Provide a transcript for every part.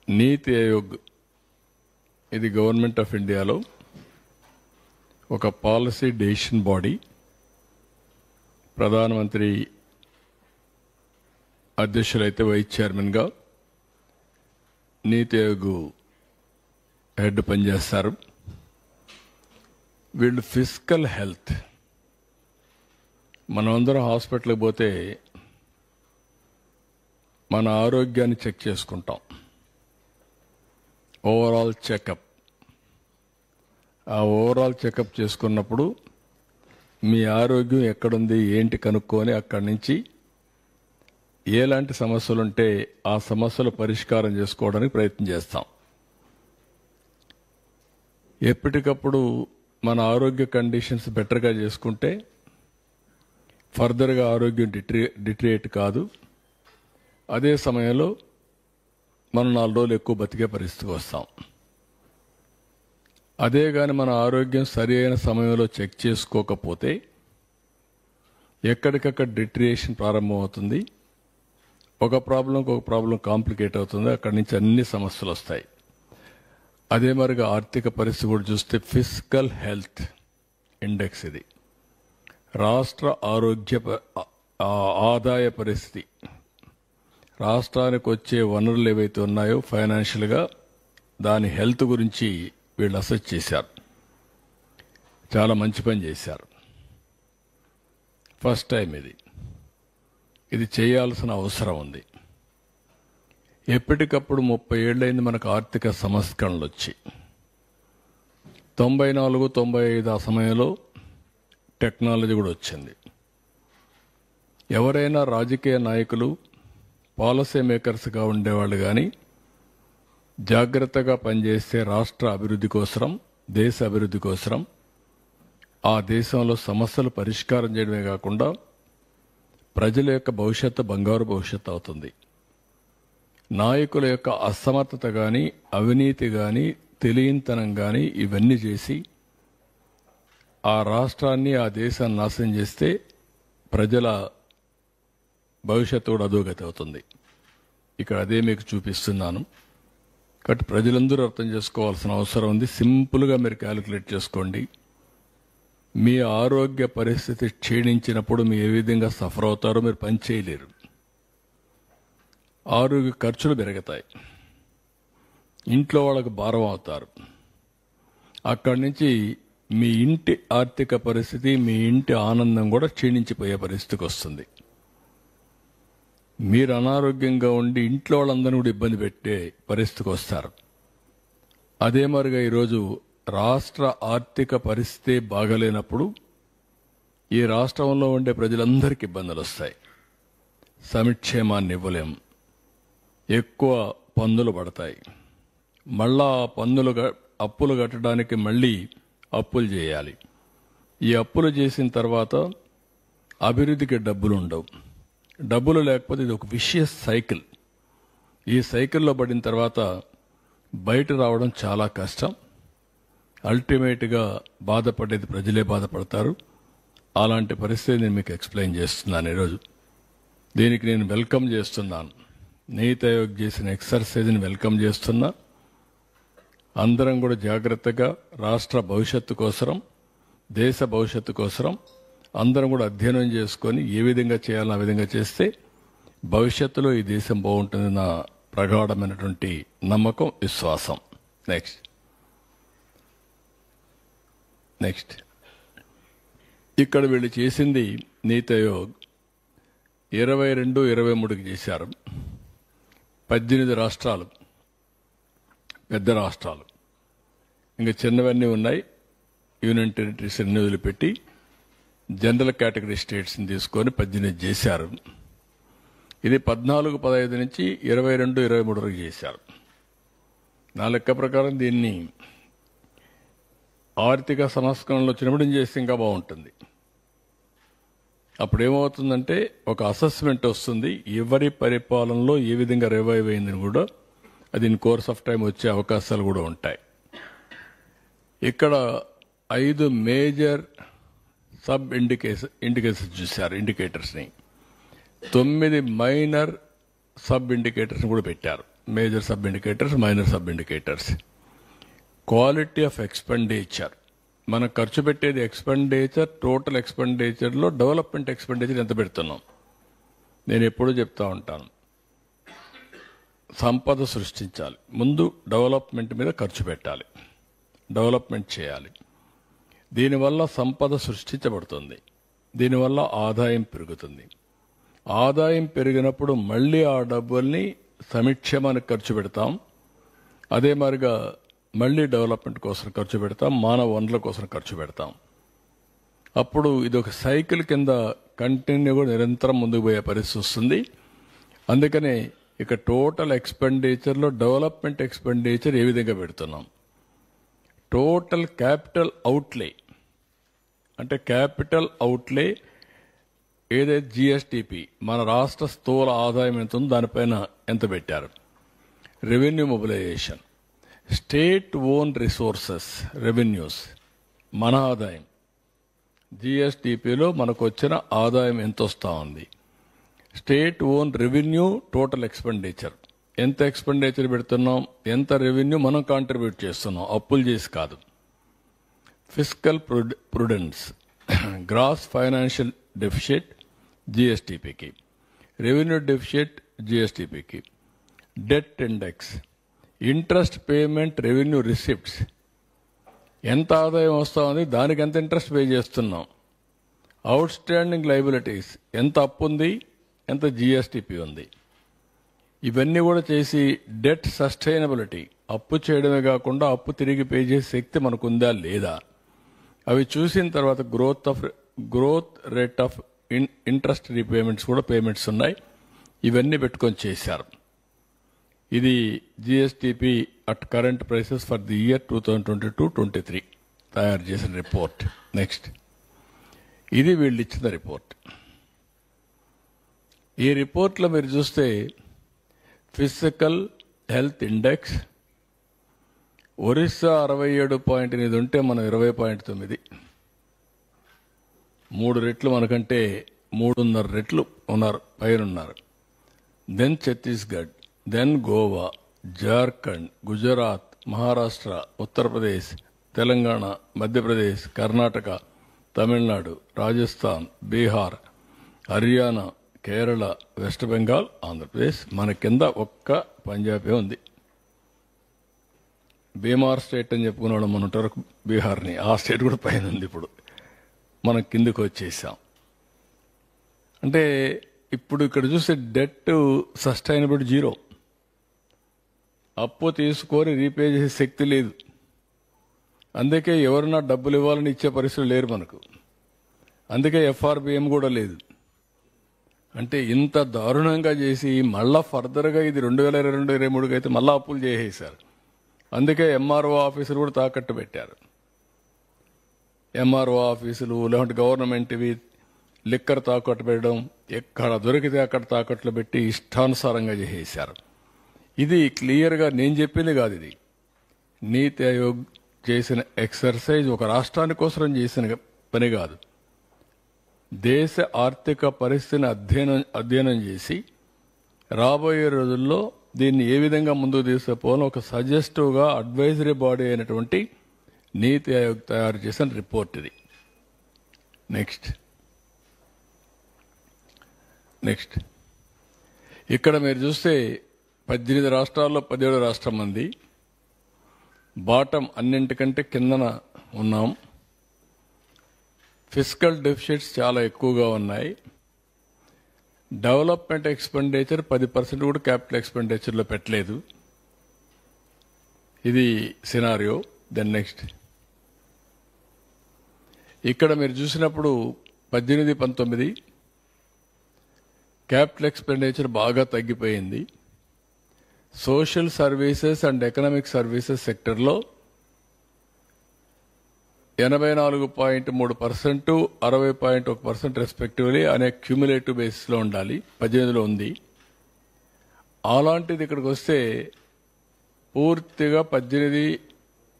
నీతి ఆయోగ్ ఇది government of ఇండియాలో ఒక పాలసీ డెసిషన్ బాడీ. ప్రధానమంత్రి అధ్యక్షులైతే వైస్ చైర్మన్గా నీతి ఆయోగ్ హెడ్ పనిచేస్తారు. వీళ్ళు ఫిజికల్ హెల్త్, మనమందరం హాస్పిటల్కి పోతే మన ఆరోగ్యాన్ని చెక్ చేసుకుంటాం, ఓవరాల్ చెకప్. ఆ ఓవరాల్ చెకప్ చేసుకున్నప్పుడు మీ ఆరోగ్యం ఎక్కడుంది ఏంటి కనుక్కొని అక్కడి నుంచి ఎలాంటి సమస్యలుంటే ఆ సమస్యలు పరిష్కారం చేసుకోవడానికి ప్రయత్నం చేస్తాం. ఎప్పటికప్పుడు మన ఆరోగ్య కండిషన్స్ బెటర్గా చేసుకుంటే ఫర్దర్గా ఆరోగ్యం డిట్రియేట్ కాదు. అదే సమయంలో మనం 4 రోజులు ఎక్కువ బతికే పరిస్థితికి వస్తాం. అదే కానీ మన ఆరోగ్యం సరి అయిన సమయంలో చెక్ చేసుకోకపోతే ఎక్కడికక్కడ డిట్రియేషన్ ప్రారంభమవుతుంది. ఒక ప్రాబ్లం కాంప్లికేట్ అవుతుంది. అక్కడి నుంచి అన్ని సమస్యలు వస్తాయి. అదే మరిగా ఆర్థిక పరిస్థితి కూడా చూస్తే ఫిజికల్ హెల్త్ ఇండెక్స్ ఇది రాష్ట్ర ఆరోగ్య ఆదాయ పరిస్థితి, రాష్ట్రానికి వచ్చే వనరులు ఏవైతే ఉన్నాయో ఫైనాన్షియల్గా దాని హెల్త్ గురించి వీళ్ళు అసెస్ చేశారు. చాలా మంచి పని చేశారు. ఫస్ట్ టైం ఇది చేయాల్సిన అవసరం ఉంది. ఎప్పటికప్పుడు 30 ఏళ్ళైంది మనకు ఆర్థిక సంస్కరణలు వచ్చి. 94, 95 ఆ సమయంలో టెక్నాలజీ కూడా వచ్చింది. ఎవరైనా రాజకీయ నాయకులు పాలసీ మేకర్స్గా ఉండేవాళ్ళు కానీ జాగ్రత్తగా పనిచేస్తే రాష్ట్ర అభివృద్ధి కోసం, దేశ అభివృద్ధి కోసం, ఆ దేశంలో సమస్యలు పరిష్కారం చేయడమే కాకుండా ప్రజల యొక్క భవిష్యత్తు బంగారు భవిష్యత్తు అవుతుంది. నాయకుల యొక్క అసమర్థత కానీ, అవినీతి కానీ, తెలియంతనం కానీ ఇవన్నీ చేసి ఆ రాష్ట్రాన్ని, ఆ దేశాన్ని నాశనం చేస్తే ప్రజల భవిష్యత్తు కూడా అధోగతి అవుతుంది. ఇక్కడ అదే మీకు చూపిస్తున్నాను. కాబట్టి ప్రజలందరూ అర్థం చేసుకోవాల్సిన అవసరం ఉంది. సింపుల్గా మీరు క్యాలిక్యులేట్ చేసుకోండి. మీ ఆరోగ్య పరిస్థితి క్షీణించినప్పుడు మీరు ఏ విధంగా సఫర్ అవుతారో మీరు పని చేయలేరు. ఆరోగ్య ఖర్చులు పెరుగుతాయి, ఇంట్లో వాళ్ళకు భారం అవుతారు. అక్కడి నుంచి మీ ఇంటి ఆర్థిక పరిస్థితి, మీ ఇంటి ఆనందం కూడా క్షీణించిపోయే పరిస్థితికి వస్తుంది. మీరు అనారోగ్యంగా ఉండి ఇంట్లో వాళ్ళందరినీ కూడా ఇబ్బంది పెట్టే పరిస్థితికి వస్తారు. అదే మరిగా ఈరోజు రాష్ట్ర ఆర్థిక పరిస్థితి బాగలేనప్పుడు ఈ రాష్ట్రంలో ఉండే ప్రజలందరికీ ఇబ్బందులు వస్తాయి. సంక్షేమాన్ని ఇవ్వలేం, ఎక్కువ పన్నులు పడతాయి. మళ్ళా అప్పులు కట్టడానికి మళ్ళీ అప్పులు చేయాలి. ఈ అప్పులు చేసిన తర్వాత అభివృద్ధికి డబ్బులు ఉండవు. డబ్బులు లేకపోతే ఇది ఒక విషియస్ సైకిల్. ఈ సైకిల్లో పడిన తర్వాత బయట రావడం చాలా కష్టం. అల్టిమేట్గా బాధపడేది ప్రజలే బాధపడతారు. అలాంటి పరిస్థితి నేను మీకు ఎక్స్ప్లెయిన్ చేస్తున్నాను ఈరోజు. దీనికి నేను వెల్కమ్ చేస్తున్నాను. నీతి ఆయోగ్ చేసిన ఎక్సర్సైజ్ని వెల్కమ్ చేస్తున్నా. అందరం కూడా జాగ్రత్తగా రాష్ట్ర భవిష్యత్తు కోసరం, దేశ భవిష్యత్తు కోసరం అందరం కూడా అధ్యయనం చేసుకొని ఏ విధంగా చేయాలో ఆ విధంగా చేస్తే భవిష్యత్తులో ఈ దేశం బాగుంటుంది నా ప్రగాఢమైనటువంటి నమ్మకం, విశ్వాసం. నెక్స్ట్ ఇక్కడ వీళ్ళు చేసింది నీతి ఆయోగ్ 22, 23కి చేశారు. 18 రాష్ట్రాలు, పెద్ద రాష్ట్రాలు, ఇంకా చిన్నవన్నీ ఉన్నాయి. యూనియన్ టెరిటరీస్ అన్ని వదిలిపెట్టి జనరల్ కేటగిరీ స్టేట్స్ని తీసుకొని 18 చేశారు. ఇది 14, 15 నుంచి 22, 23 వరకు చేశారు. నా లెక్క ప్రకారం దీన్ని ఆర్థిక సంస్కరణలు వచ్చినప్పుడు చేస్తే ఇంకా బాగుంటుంది. అప్పుడు ఏమవుతుందంటే ఒక అసెస్మెంట్ వస్తుంది, ఎవరి పరిపాలనలో ఏ విధంగా రివైవ్ అయిందని కూడా. అది ఇన్ కోర్స్ ఆఫ్ టైం వచ్చే అవకాశాలు కూడా ఉంటాయి. ఇక్కడ 5 మేజర్ సబ్ ఇండికేటర్స్ చూశారు, ఇండికేటర్స్ని. 9 మైనర్ సబ్ ఇండికేటర్స్ని కూడా పెట్టారు. Major sub indicators, minor sub indicators. Quality of expenditure, మనం ఖర్చు పెట్టేది ఎక్స్పెండిచర్, టోటల్ ఎక్స్పెండిచర్లో డెవలప్మెంట్ ఎక్స్పెండిచర్ ఎంత పెడుతున్నాం. నేను ఎప్పుడూ చెప్తా ఉంటాను, సంపద సృష్టించాలి, ముందు డెవలప్మెంట్ మీద ఖర్చు పెట్టాలి, డెవలప్మెంట్ చేయాలి. దీనివల్ల సంపద సృష్టించబడుతుంది, దీనివల్ల ఆదాయం పెరుగుతుంది. ఆదాయం పెరిగినప్పుడు మళ్ళీ ఆ డబ్బుల్ని సంక్షేమానికి ఖర్చు పెడతాం, అదే మాదిరిగా మళ్ళీ డెవలప్మెంట్ కోసం ఖర్చు పెడతాం, మానవ వనరుల కోసం ఖర్చు పెడతాం. అప్పుడు ఇది ఒక సైకిల్ కింద కంటిన్యూగా నిరంతరం ముందుకు పోయే పరిస్థితి వస్తుంది. అందుకనే ఇక టోటల్ ఎక్స్పెండిచర్లో డెవలప్మెంట్ ఎక్స్పెండిచర్ ఏ విధంగా పెడుతున్నాం. టోటల్ క్యాపిటల్ అవుట్లే అంటే క్యాపిటల్ అవుట్లే ఏదైతే జిఎస్టిపి, మన రాష్ట్ర స్థూల ఆదాయం ఎంత ఉందో దానిపైన ఎంత పెట్టారు. Revenue mobilisation, state own resources revenues, మన ఆదాయం జిఎస్టిపిలో మనకు వచ్చిన ఆదాయం ఎంత వస్తూ ఉంది. State own revenue, total expenditure, ఎంత ఎక్స్పెండిచర్ పెడుతున్నాం, ఎంత రెవెన్యూ మనం కాంట్రిబ్యూట్ చేస్తున్నాం, అప్పులు చేసి కాదు. Fiscal prudence, gross financial deficit జిఎస్టిపికి, రెవెన్యూ డెఫిషిట్ జిఎస్టిపికి, debt index, interest payment revenue receipts, ఎంత ఆదాయం వస్తూ ఉంది, దానికి ఎంత ఇంట్రెస్ట్ పే చేస్తున్నాం. అవుట్ స్టాండింగ్ లైబిలిటీస్, ఎంత అప్పు ఉంది, ఎంత జిఎస్టిపి ఉంది. ఇవన్నీ కూడా చేసి డెట్ సస్టైనబిలిటీ, అప్పు చేయడమే కాకుండా అప్పు తిరిగి పే చేసే శక్తి మనకుందా లేదా, అవి చూసిన తర్వాత growth rate of interest repayments కూడా పేమెంట్స్ ఉన్నాయి. ఇవన్నీ పెట్టుకొని చేశారు. ఇది GSTP at current prices for the year 2022-23 తయారు చేసిన రిపోర్ట్. నెక్స్ట్, ఇది వీళ్ళు ఇచ్చిన రిపోర్ట్. ఈ రిపోర్ట్లో మీరు చూస్తే ఫిజికల్ హెల్త్ ఇండెక్స్ ఒరిస్సా 67.8 ఉంటే మనం 20.9, 3 రెట్లు మనకంటే 3.5 రెట్లు ఉన్నారు, పైనున్నారు. Then Chhattisgarh, then Goa, Jharkhand, Gujarat, Maharashtra, Uttar Pradesh, Telangana, Madhya Pradesh, Karnataka, Tamil Nadu, Rajasthan, Bihar, Haryana, Kerala, West Bengal, Andhra Pradesh. మన కింద ఒక్క పంజాబే ఉంది. బీమార్ స్టేట్ అని చెప్పుకున్నాడు మన ఉంటారు బీహార్ని, ఆ స్టేట్ కూడా పైన ఉంది. ఇప్పుడు మనం కిందకు వచ్చేసాం. అంటే ఇప్పుడు ఇక్కడ చూస్తే డెట్ సస్టైనబిలిటీ 0, అప్పు తీసుకొని రీపే చేసే శక్తి లేదు. అందుకే ఎవరన్నా డబ్బులు ఇవ్వాలని ఇచ్చే పరిస్థితులు లేరు మనకు. అందుకే ఎఫ్ఆర్బిఎం కూడా లేదు. అంటే ఇంత దారుణంగా చేసి మళ్ళా ఫర్దర్గా ఇది 2022-23 అయితే మళ్ళా అప్పులు చేసేశారు. అందుకే ఎంఆర్ఓ ఆఫీసులు కూడా తాకట్టు పెట్టారు. ఎంఆర్ఓ ఆఫీసులు లేదంటే గవర్నమెంట్వి లిక్కర్ తాకట్టు పెట్టడం, ఎక్కడ దొరికితే అక్కడ తాకట్లు పెట్టి ఇష్టానుసారంగా చేసేశారు. ఇది క్లియర్గా నేను చెప్పింది కాదు, ఇది నీతి ఆయోగ్ చేసిన ఎక్సర్సైజ్, ఒక రాష్ట్రాని కోసం చేసిన పని కాదు. దేశ ఆర్థిక పరిస్థితిని అధ్యయనం చేసి రాబోయే రోజుల్లో దీన్ని ఏ విధంగా ముందుకు తీసుకుపోవాలని ఒక సజెస్టివ్గా అడ్వైజరీ బాడీ అయినటువంటి నీతి ఆయోగ్ తయారు చేసిన రిపోర్ట్ ఇది. నెక్స్ట్ ఇక్కడ మీరు చూస్తే 18 రాష్ట్రాల్లో 17 రాష్ట్రం మంది బాటం అన్నింటికంటే కిందన ఉన్నాం. ఫిస్కల్ డెఫిసిట్స్ చాలా ఎక్కువగా ఉన్నాయి. డెవలప్మెంట్ ఎక్స్పెండిచర్ 10% కూడా క్యాపిటల్ ఎక్స్పెండిచర్లో పెట్టలేదు. ఇది సినారియో. దెన్ నెక్స్ట్, ఇక్కడ మీరు చూసినప్పుడు 18-19 క్యాపిటల్ ఎక్స్పెండిచర్ బాగా తగ్గిపోయింది. Social services and economic services సెక్టర్లో 84.3%, 60.1% రెస్పెక్టివ్లీ అనే క్యూములేటివ్ బేసిస్లో ఉండాలి. 18లో ఉంది. అలాంటిది ఇక్కడికి వస్తే పూర్తిగా 18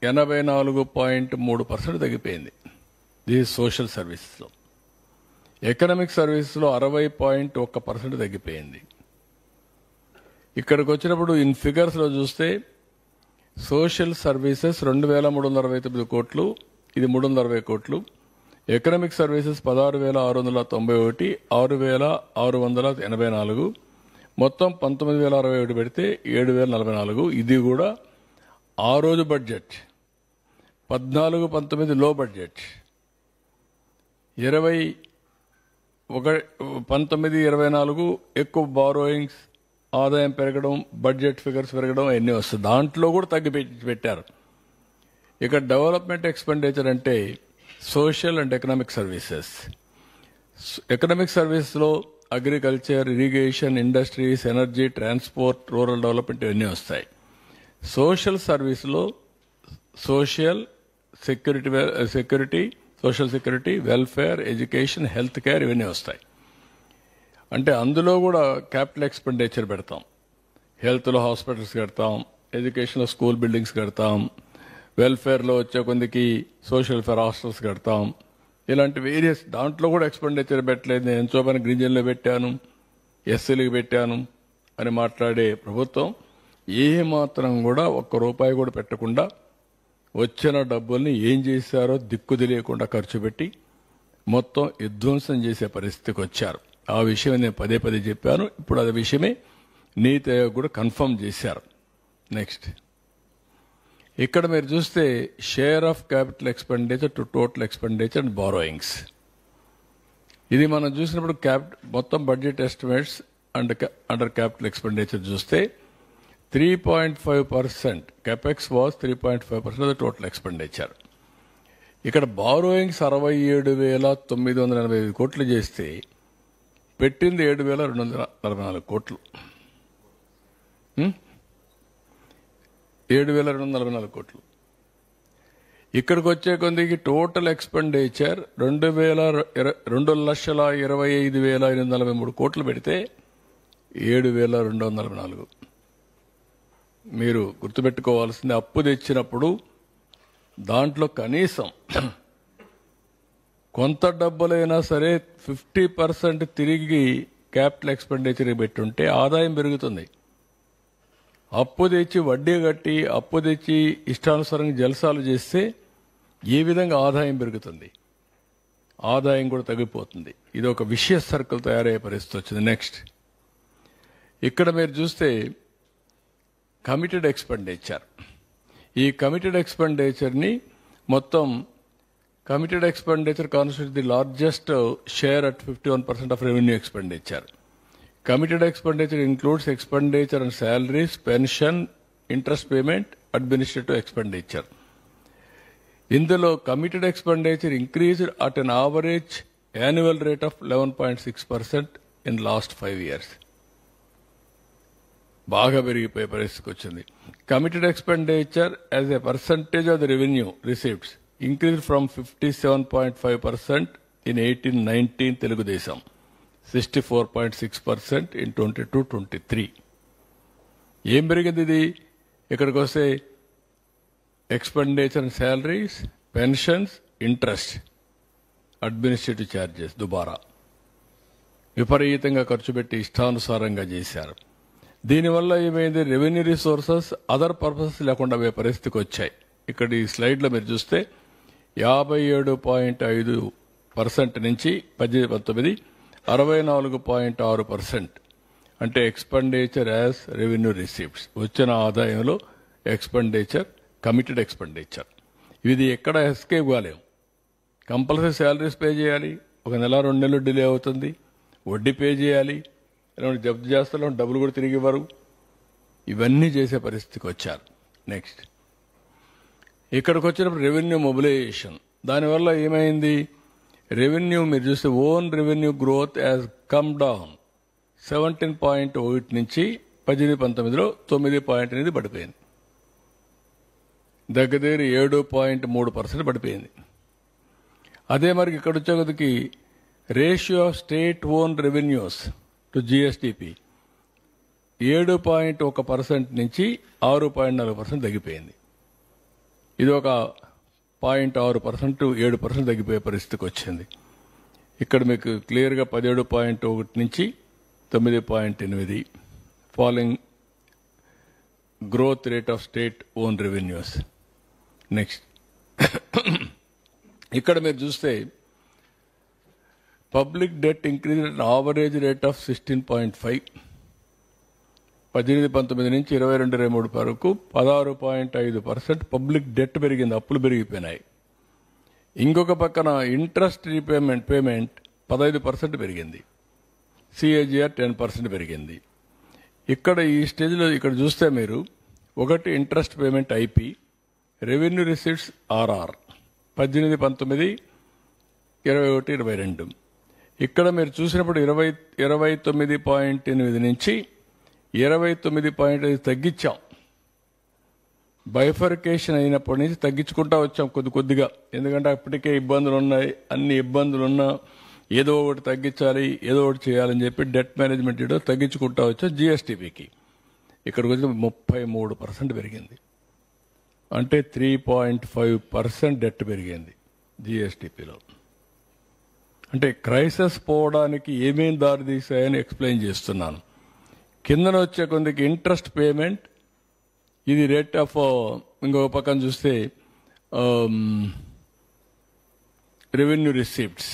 84.3% తగ్గిపోయింది. దిస్ సోషల్ సర్వీసెస్లో. ఎకనామిక్ సర్వీసెస్లో 60.1% తగ్గిపోయింది. ఇక్కడికి వచ్చినప్పుడు ఇన్ ఫిగర్స్లో చూస్తే సోషల్ సర్వీసెస్ 2,369 కోట్లు, ఇది 360 కోట్లు. ఎకనామిక్ సర్వీసెస్ 16,691, 6,684, మొత్తం 19,061 పెడితే 7,044. ఇది కూడా ఆ రోజు బడ్జెట్. 14-19 లో బడ్జెట్. 19-24 ఎక్కువ బారోయింగ్స్, ఆదాయం పెరగడం, బడ్జెట్ ఫిగర్స్ పెరగడం అన్నీ వస్తాయి. దాంట్లో కూడా తగ్గి పెట్టారు. ఇక డెవలప్మెంట్ ఎక్స్పెండిచర్ అంటే social and economic services. Economic సర్వీస్లో agriculture, irrigation, industries, energy, transport, rural development ఇవన్నీ వస్తాయి. సోషల్ సర్వీస్లో social security, social security, welfare, education, health care ఇవన్నీ వస్తాయి. అంటే అందులో కూడా క్యాపిటల్ ఎక్స్పెండిచర్ పెడతాం. హెల్త్లో హాస్పిటల్స్ కడతాం, ఎడ్యుకేషన్లో స్కూల్ బిల్డింగ్స్ కడతాం, వెల్ఫేర్లో వచ్చే కొందికి సోషల్ వెల్ఫేర్ హాస్టల్స్ కడతాం. ఇలాంటి వేరియస్ దాంట్లో కూడా ఎక్స్పెండిచర్ పెట్టలేదు. నేను ఎంతో పని గిరిజనులు పెట్టాను, ఎస్సీలకు పెట్టాను అని మాట్లాడే ప్రభుత్వం ఏ మాత్రం కూడా ఒక్క రూపాయి కూడా పెట్టకుండా వచ్చిన డబ్బుల్ని ఏం చేశారో దిక్కు తెలియకుండా ఖర్చు పెట్టి మొత్తం విధ్వంసం చేసే పరిస్థితికి వచ్చారు. ఆ విషయం నేను పదే పదే చెప్పాను. ఇప్పుడు అదే విషయమే నీతి ఆయోగ్ కూడా కన్ఫర్మ్ చేశారు. నెక్స్ట్ ఇక్కడ మీరు చూస్తే share of capital expenditure to total expenditure and borrowings. ఇది మనం చూసినప్పుడు మొత్తం budget estimates under capital expenditure చూస్తే 3.5%. capex was 3.5% of the total expenditure. ఇక్కడ బారోయింగ్స్ 67,985 కోట్లు చేస్తే పెట్టింది 7,244 కోట్లు. 7,244 కోట్లు. ఇక్కడికి వచ్చే కొందికి టోటల్ ఎక్స్పెండిచర్ 2,25,843 కోట్లు పెడితే 7,244. మీరు గుర్తుపెట్టుకోవాల్సింది అప్పు తెచ్చినప్పుడు దాంట్లో కనీసం కొంత డబ్బులైనా సరే 50% తిరిగి క్యాపిటల్ ఎక్స్పెండిచర్ పెట్టుంటే ఆదాయం పెరుగుతుంది. అప్పు తెచ్చి వడ్డీ కట్టి అప్పు తెచ్చి ఇష్టానుసారంగా జలసాలు చేస్తే ఏ విధంగా ఆదాయం పెరుగుతుంది? ఆదాయం కూడా తగ్గిపోతుంది. ఇది ఒక విషయ సర్కిల్ తయారయ్యే పరిస్థితి వచ్చింది. నెక్స్ట్ ఇక్కడ మీరు చూస్తే కమిటెడ్ ఎక్స్పెండిచర్. ఈ కమిటెడ్ ఎక్స్పెండిచర్ని మొత్తం committed expenditure constitute the largest share at 51% of revenue expenditure. Committed expenditure includes expenditure on salaries, pension, interest payment, administrative expenditure. ఇందులో committed expenditure increased at an average annual rate of 11.6% in last 5 years. బాగా పెరిగిపోయే పరిస్థితికి వచ్చింది. Committed expenditure as a percentage of the revenue receipts increased from 57.5% in 18-19 Telugudesham. 64.6% in 22-23. ఏం పెరిగింది ఇది? ఇక్కడికి వస్తే expenditure and salaries, pensions, interest, administrative charges దుబారా విపరీతంగా ఖర్చు పెట్టి ఇష్టానుసారంగా చేశారు. దీనివల్ల ఏమైంది? రెవెన్యూ రిసోర్సెస్ అదర్ పర్పసెస్ లేకుండా పోయే పరిస్థితికి వచ్చాయి. ఇక్కడ ఈ స్లైడ్లో మీరు చూస్తే 57.5% నుంచి 18-19 64.6%. అంటే ఎక్స్పెండిచర్ యాజ్ రెవెన్యూ రిసీప్ట్స్, వచ్చిన ఆదాయంలో ఎక్స్పెండిచర్, కమిటెడ్ ఎక్స్పెండిచర్. ఇది ఎక్కడ ఎస్కేప్ కాలేము. కంపల్సరీ శాలరీస్ పే చేయాలి, ఒక నెల 2 నెలలు డిలే అవుతుంది, వడ్డీ పే చేయాలి, జప్తు చేస్తాలో డబ్బులు కూడా తిరిగి ఇవ్వరు. ఇవన్నీ చేసే పరిస్థితికి వచ్చారు. నెక్స్ట్ ఇక్కడికి వచ్చినప్పుడు రెవెన్యూ మొబిలైజేషన్. దానివల్ల ఏమైంది? రెవెన్యూ మీరు చూస్తే own revenue growth has come down 17.1 నుంచి 18-19లో 9.8 పడిపోయింది. దగ్గర 7.3% పడిపోయింది. అదే మరి ఇక్కడ వచ్చేకొద్దికి ratio of state own revenues to GSTP 7.1% నుంచి 6.4% తగ్గిపోయింది. ఇది ఒక 0.6% 7% తగ్గిపోయే పరిస్థితికి వచ్చింది. ఇక్కడ మీకు క్లియర్గా 17.1 నుంచి 9.8 falling growth rate of state own revenues. Next ఇక్కడ మీరు చూస్తే public debt increase at average rate of 16.5, 18-19 నుంచి 22-23 వరకు 16.5% పబ్లిక్ డెట్ పెరిగింది, అప్పులు పెరిగిపోయినాయి. ఇంకొక పక్కన ఇంట్రెస్ట్ పేమెంట్ 15% పెరిగింది, సిఏజిఆర్ 10% పెరిగింది. ఇక్కడ ఈ స్టేజ్లో ఇక్కడ చూస్తే మీరు ఒకటి interest payment IP, revenue receipts RR 18-19, 21-22. ఇక్కడ మీరు చూసినప్పుడు 29.8 నుంచి 29.5 తగ్గించాం. బైఫర్కేషన్ అయినప్పటి నుంచి తగ్గించుకుంటా వచ్చాం కొద్దిగా, ఎందుకంటే అప్పటికే ఇబ్బందులు ఉన్నాయి. అన్ని ఇబ్బందులున్నా ఏదో ఒకటి తగ్గించాలి, ఏదో ఒకటి చేయాలని చెప్పి డెట్ మేనేజ్మెంట్ తగ్గించుకుంటా వచ్చాం. జిఎస్టీపీకి ఇక్కడికి వచ్చి 33% పెరిగింది, అంటే 3.5% డెట్ పెరిగింది జిఎస్టీపీలో. అంటే క్రైసిస్ పోవడానికి ఏమేం దారి తీసాయని ఎక్స్ప్లెయిన్ చేస్తున్నాను. కిందన వచ్చే కొందికి ఇంట్రెస్ట్ పేమెంట్, ఇది రేట్ ఆఫ్, ఇంకొక పక్కన చూస్తే రెవెన్యూ రిసీప్ట్స్,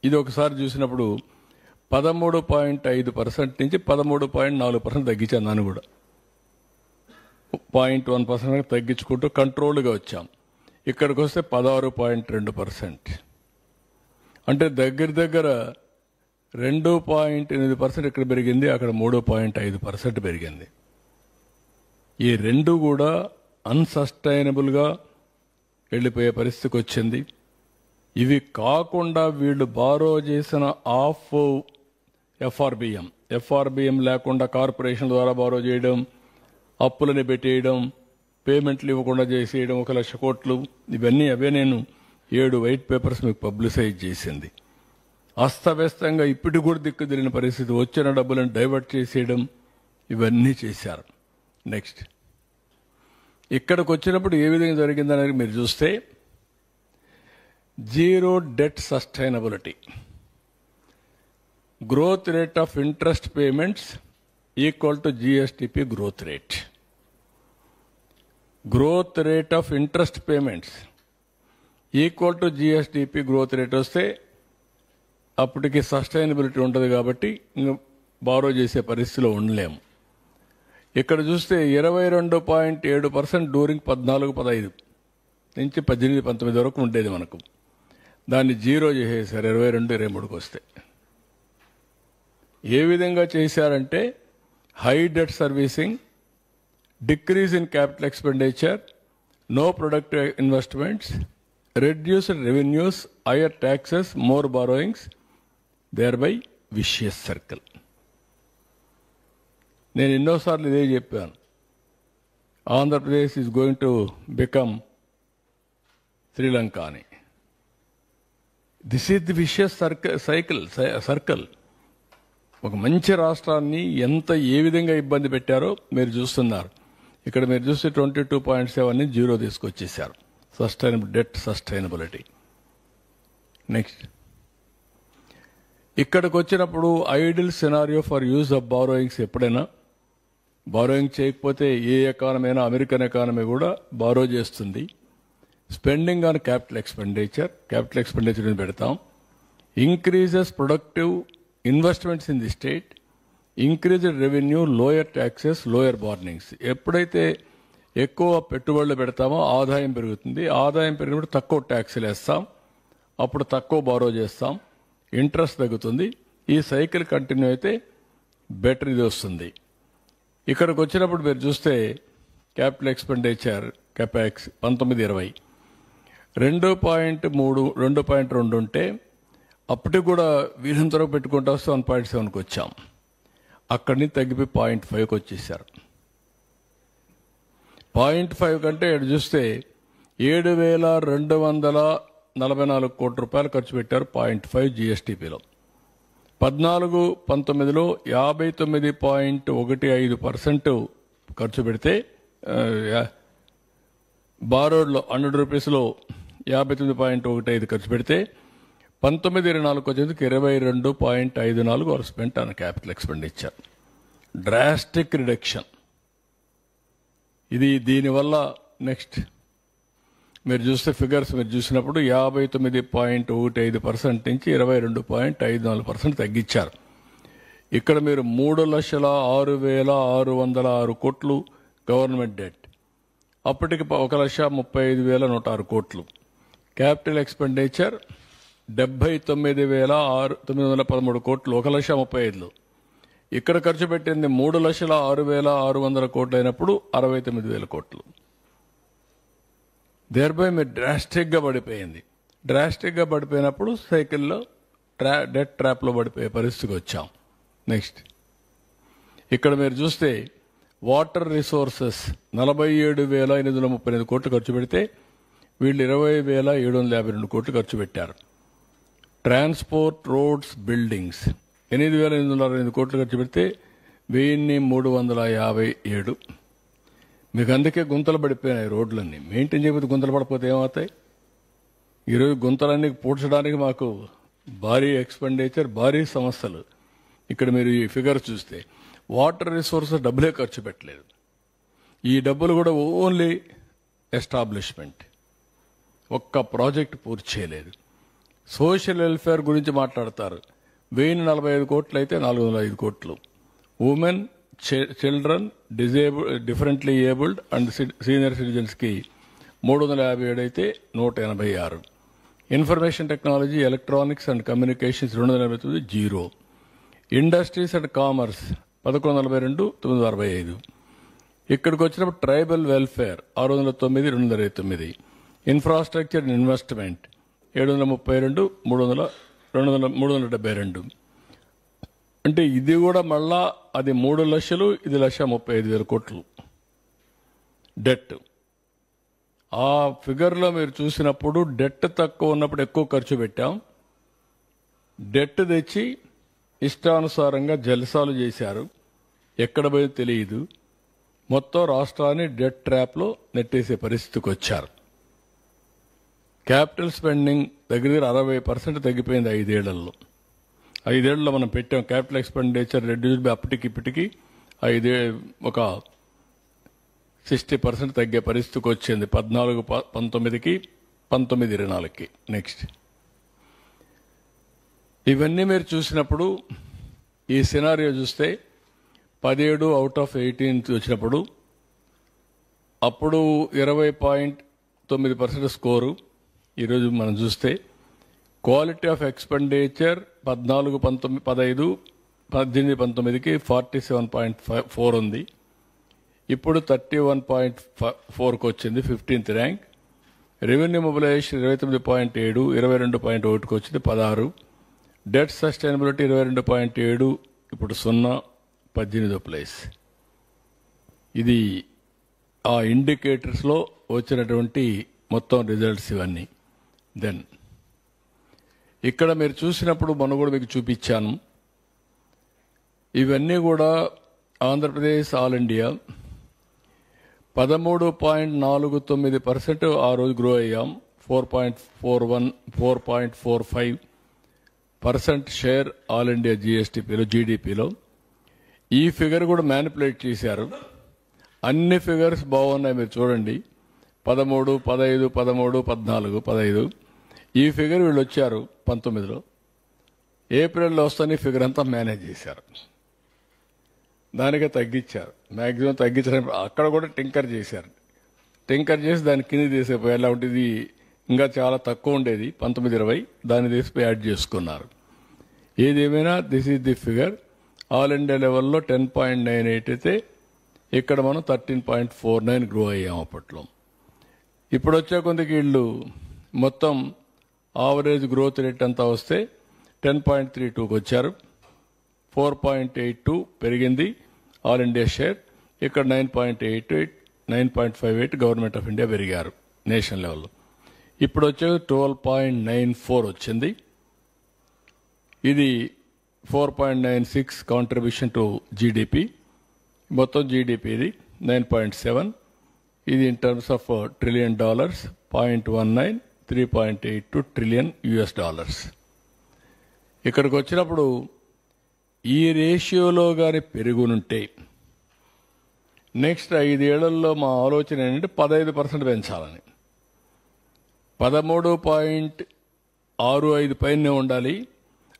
ఇది ఒకసారి చూసినప్పుడు 13.5% నుంచి 13.4% తగ్గించాను. దాన్ని కూడా 0.1% తగ్గించుకుంటూ కంట్రోల్గా వచ్చాం. ఇక్కడికి వస్తే 16.2%, అంటే దగ్గర 2.8% ఇక్కడ పెరిగింది, అక్కడ 3.5% పెరిగింది. ఈ రెండు కూడా అన్సస్టైనబుల్గా వెళ్ళిపోయే పరిస్థితికి వచ్చింది. ఇవి కాకుండా వీళ్ళు బారో చేసిన ఆఫ్ ఎఫ్ఆర్బిఎం లేకుండా కార్పొరేషన్ ద్వారా బారో చేయడం, అప్పులని పెట్టేయడం, పేమెంట్లు ఇవ్వకుండా చేసేయడం 1,00,000 కోట్లు, ఇవన్నీ అవే నేను 7 వైట్ పేపర్స్ మీకు పబ్లిసైజ్ చేసింది. అస్తవ్యస్తంగా ఇప్పటికి కూడా దిక్కు తెలియని పరిస్థితి, వచ్చిన డబ్బులను డైవర్ట్ చేసేయడం, ఇవన్నీ చేశారు. నెక్స్ట్ ఇక్కడికి వచ్చినప్పుడు ఏ విధంగా జరిగిందనేది మీరు చూస్తే, zero debt sustainability, growth rate of interest payments equal to GSDP growth rate. Growth rate of interest payments equal to GSDP growth rate వస్తే అప్పటికి సస్టైనబిలిటీ ఉంటుంది, కాబట్టి ఇంకా బారో చేసే పరిస్థితిలో ఉండలేము. ఇక్కడ చూస్తే 22.7% డ్యూరింగ్ 14-15 నుంచి 18-19 వరకు ఉండేది మనకు. దాన్ని జీరో చేసేసారు 22-23కి వస్తే. ఏ విధంగా చేశారంటే high debt servicing, decrease in capital expenditure, no productive investments, reduced revenues, higher taxes, more borrowings, thereby vicious circle. నేను ఎన్నోసార్లు ఇదే చెప్పాను, Andhra Pradesh is going to become Sri Lanka అని. This is the vicious circle. ఒక మంచి రాష్ట్రాన్ని ఏ విధంగా ఇబ్బంది పెట్టారో మీరు చూస్తున్నారు. ఇక్కడ మీరు చూస్తే 22.7 జీరో తీసుకొచ్చేసారు. Debt sustainability. నెక్స్ట్ ఇక్కడికి వచ్చినప్పుడు ideal scenario for use of borrowings. ఎప్పుడైనా బారోయింగ్ చేయకపోతే ఏ ఎకానమీ అయినా, అమెరికన్ ఎకానమీ కూడా బారో చేస్తుంది. స్పెండింగ్ ఆన్ క్యాపిటల్ ఎక్స్పెండిచర్ పెడతాం. Increases productive investments in the state, increased revenue, lower taxes, lower borrowings. ఎప్పుడైతే ఎక్కువ పెట్టుబడులు పెడతామో ఆదాయం పెరుగుతుంది. ఆదాయం పెరిగినప్పుడు తక్కువ ట్యాక్స్లు వేస్తాం, అప్పుడు తక్కువ బారో చేస్తాం, ఇంట్రెస్ట్ తగ్గుతుంది. ఈ సైకిల్ కంటిన్యూ అయితే బెటర్ ఇది వస్తుంది. ఇక్కడికి వచ్చినప్పుడు మీరు చూస్తే క్యాపిటల్ ఎక్స్పెండిచర్ కెపాక్స్ 19-20 2.2 ఉంటే అప్పటికి కూడా వీరంతరం పెట్టుకుంటూ వస్తే 1.7కి వచ్చాం. అక్కడి నుంచి తగ్గిపోయి 0.5కి వచ్చేసారు. 0.5 కంటే ఇక్కడ చూస్తే 7,244 కోట్ల రూపాయలు ఖర్చు పెట్టారు 0.5 జిఎస్టిపిలో. 14-19లో 59.15% ఖర్చు పెడితే బారోడ్లో 100 రూపీస్లో 59.15 ఖర్చు పెడితే 19-24 వచ్చేందుకు 22.54 వారు spent on capital expenditure. Drastic reduction. దీనివల్ల నెక్స్ట్ మీరు చూస్తే ఫిగర్స్ మీరు చూసినప్పుడు 59.15% నుంచి 22.54% తగ్గించారు. ఇక్కడ మీరు 3,06,606 కోట్లు గవర్నమెంట్ డెట్, అప్పటికి 1,35,106 కోట్లు. క్యాపిటల్ ఎక్స్పెండిచర్ 79,913 కోట్లు, 1,35,000. ఇక్కడ ఖర్చు పెట్టింది 3,06,600 కోట్లు అయినప్పుడు 69,000 కోట్లు. దేర్బై మీరు డ్రాస్టిక్గా పడిపోయింది. డ్రాస్టిక్గా పడిపోయినప్పుడు సైకిల్లో డెట్ ట్రాప్లో పడిపోయే పరిస్థితికి వచ్చాం. నెక్స్ట్ ఇక్కడ మీరు చూస్తే వాటర్ రిసోర్సెస్ 47,839 కోట్లు ఖర్చు పెడితే వీళ్ళు 20,752 కోట్లు ఖర్చు పెట్టారు. ట్రాన్స్పోర్ట్, రోడ్స్, బిల్డింగ్స్ 8,825 కోట్లు ఖర్చు పెడితే 1,357. మీకు అందుకే గుంతలు పడిపోయినాయి రోడ్లన్నీ. మెయింటైన్ చేయకపోతే గుంతలు పడిపోతే ఏమవుతాయి? ఈరోజు గుంతలన్నీ పూడ్చడానికి మాకు భారీ ఎక్స్పెండిచర్, భారీ సమస్యలు. ఇక్కడ మీరు ఈ ఫిగర్ చూస్తే వాటర్ రిసోర్సెస్ డబ్బులే ఖర్చు పెట్టలేదు. ఈ డబ్బులు కూడా ఓన్లీ ఎస్టాబ్లిష్మెంట్, ఒక్క ప్రాజెక్ట్ పూర్తి చేయలేదు. సోషల్ వెల్ఫేర్ గురించి మాట్లాడతారు. 1,045 కోట్లు అయితే 405 కోట్లు. Women, children, differently abled and senior సిటిజన్స్కి 357 అయితే 186. Information technology, electronics and communications 289, 0. Industries and commerce 1142, 965. ఇక్కడికి వచ్చినప్పుడు tribal welfare 609, 229. Infrastructure and investment 732, 372. అంటే ఇది కూడా మళ్ళా అది 3 లక్షలు, ఇది 1,35,000 కోట్లు డెట్. ఆ ఫిగర్లో మీరు చూసినప్పుడు డెట్ తక్కువ ఉన్నప్పుడు ఎక్కువ ఖర్చు పెట్టాం. డెట్ తెచ్చి ఇష్టానుసారంగా జల్సాలు చేశారు. ఎక్కడ పోయి తెలియదు. మొత్తం రాష్ట్రాన్ని డెట్ ట్రాప్లో నెట్టేసే పరిస్థితికి వచ్చారు. క్యాపిటల్ స్పెండింగ్ దగ్గర 60% తగ్గిపోయింది 5 ఏళ్లలో. 5 ఏళ్లలో మనం పెట్టాం క్యాపిటల్ ఎక్స్పెండిచర్ రెడ్యూస్ బై అప్పటికి ఇప్పటికి ఒక 60% తగ్గే పరిస్థితికి వచ్చింది 14-19కి, 19-24కి. నెక్స్ట్ ఇవన్నీ మీరు చూసినప్పుడు ఈ సినారియో చూస్తే 17 అవుట్ ఆఫ్ 18 వచ్చినప్పుడు అప్పుడు 20.9% స్కోరు. ఈరోజు మనం చూస్తే క్వాలిటీ ఆఫ్ ఎక్స్పెండిచర్ 14-15, 18-19కి 47.4 ఉంది. ఇప్పుడు 31.4కి వచ్చింది, 15th ర్యాంక్. రెవెన్యూ మొబిలైజేషన్ 29.7, 22.1కి వచ్చింది, 16. డెట్ సస్టైనబిలిటీ 22.7, ఇప్పుడు 0, 18వ ప్లేస్. ఇది ఆ ఇండికేటర్స్లో వచ్చినటువంటి మొత్తం రిజల్ట్స్ ఇవన్నీ. దెన్ ఇక్కడ మీరు చూసినప్పుడు మొన్న కూడా మీకు చూపించాను. ఇవన్నీ కూడా ఆంధ్రప్రదేశ్ ఆల్ ఇండియా 13.49% ఆ రోజు గ్రో అయ్యాం. 4.41, 4.45% షేర్ ఆల్ ఇండియా జీడీపీలో. ఈ ఫిగర్ కూడా మ్యానిపులేట్ చేశారు. అన్ని ఫిగర్స్ బాగున్నాయి మీరు చూడండి. 13, 15, 13, 14, 15. ఈ ఫిగర్ వీళ్ళు వచ్చారు 19లో. ఏప్రిల్లో వస్తాను ఈ ఫిగర్ అంతా మేనేజ్ చేశారు. దానికే తగ్గించారు, మ్యాక్సిమం తగ్గించడం. అక్కడ కూడా టింకర్ చేశారు. టింకర్ చేసి దాన్ని కింద తీసేపోయి ఎలా ఉంటుంది, ఇంకా చాలా తక్కువ ఉండేది 19-20, దాన్ని తీసిపోయి యాడ్ చేసుకున్నారు. ఏదేమైనా this is the figure. All India లెవెల్లో 10.98 అయితే ఇక్కడ మనం 13.49 గ్రో అయ్యాం అప్పట్లో. ఇప్పుడు వచ్చే కొందికి వీళ్ళు మొత్తం ఆవరేజ్ గ్రోత్ రేట్ అంతా వస్తే 10.32కి వచ్చారు. 4.82 పెరిగింది ఆల్ ఇండియా షేర్. ఇక్కడ 9.88, 9.58 గవర్నమెంట్ ఆఫ్ ఇండియా పెరిగారు నేషనల్ లెవెల్లో. ఇప్పుడు వచ్చే 12.94 వచ్చింది. ఇది 4.96 కాంట్రిబ్యూషన్ టు జీడిపి. మొత్తం జీడిపి ఇది 9.7. ఇది in terms of $1 trillion, 0.19, 3.82 trillion US dollars. ఇక్కడికి వచ్చినప్పుడు ఈ రేషియోలో కానీ పెరుగునుంటే నెక్స్ట్ 5 ఏళ్లలో మా ఆలోచన ఏంటంటే 15% పెంచాలని. 13.65 పైనే ఉండాలి,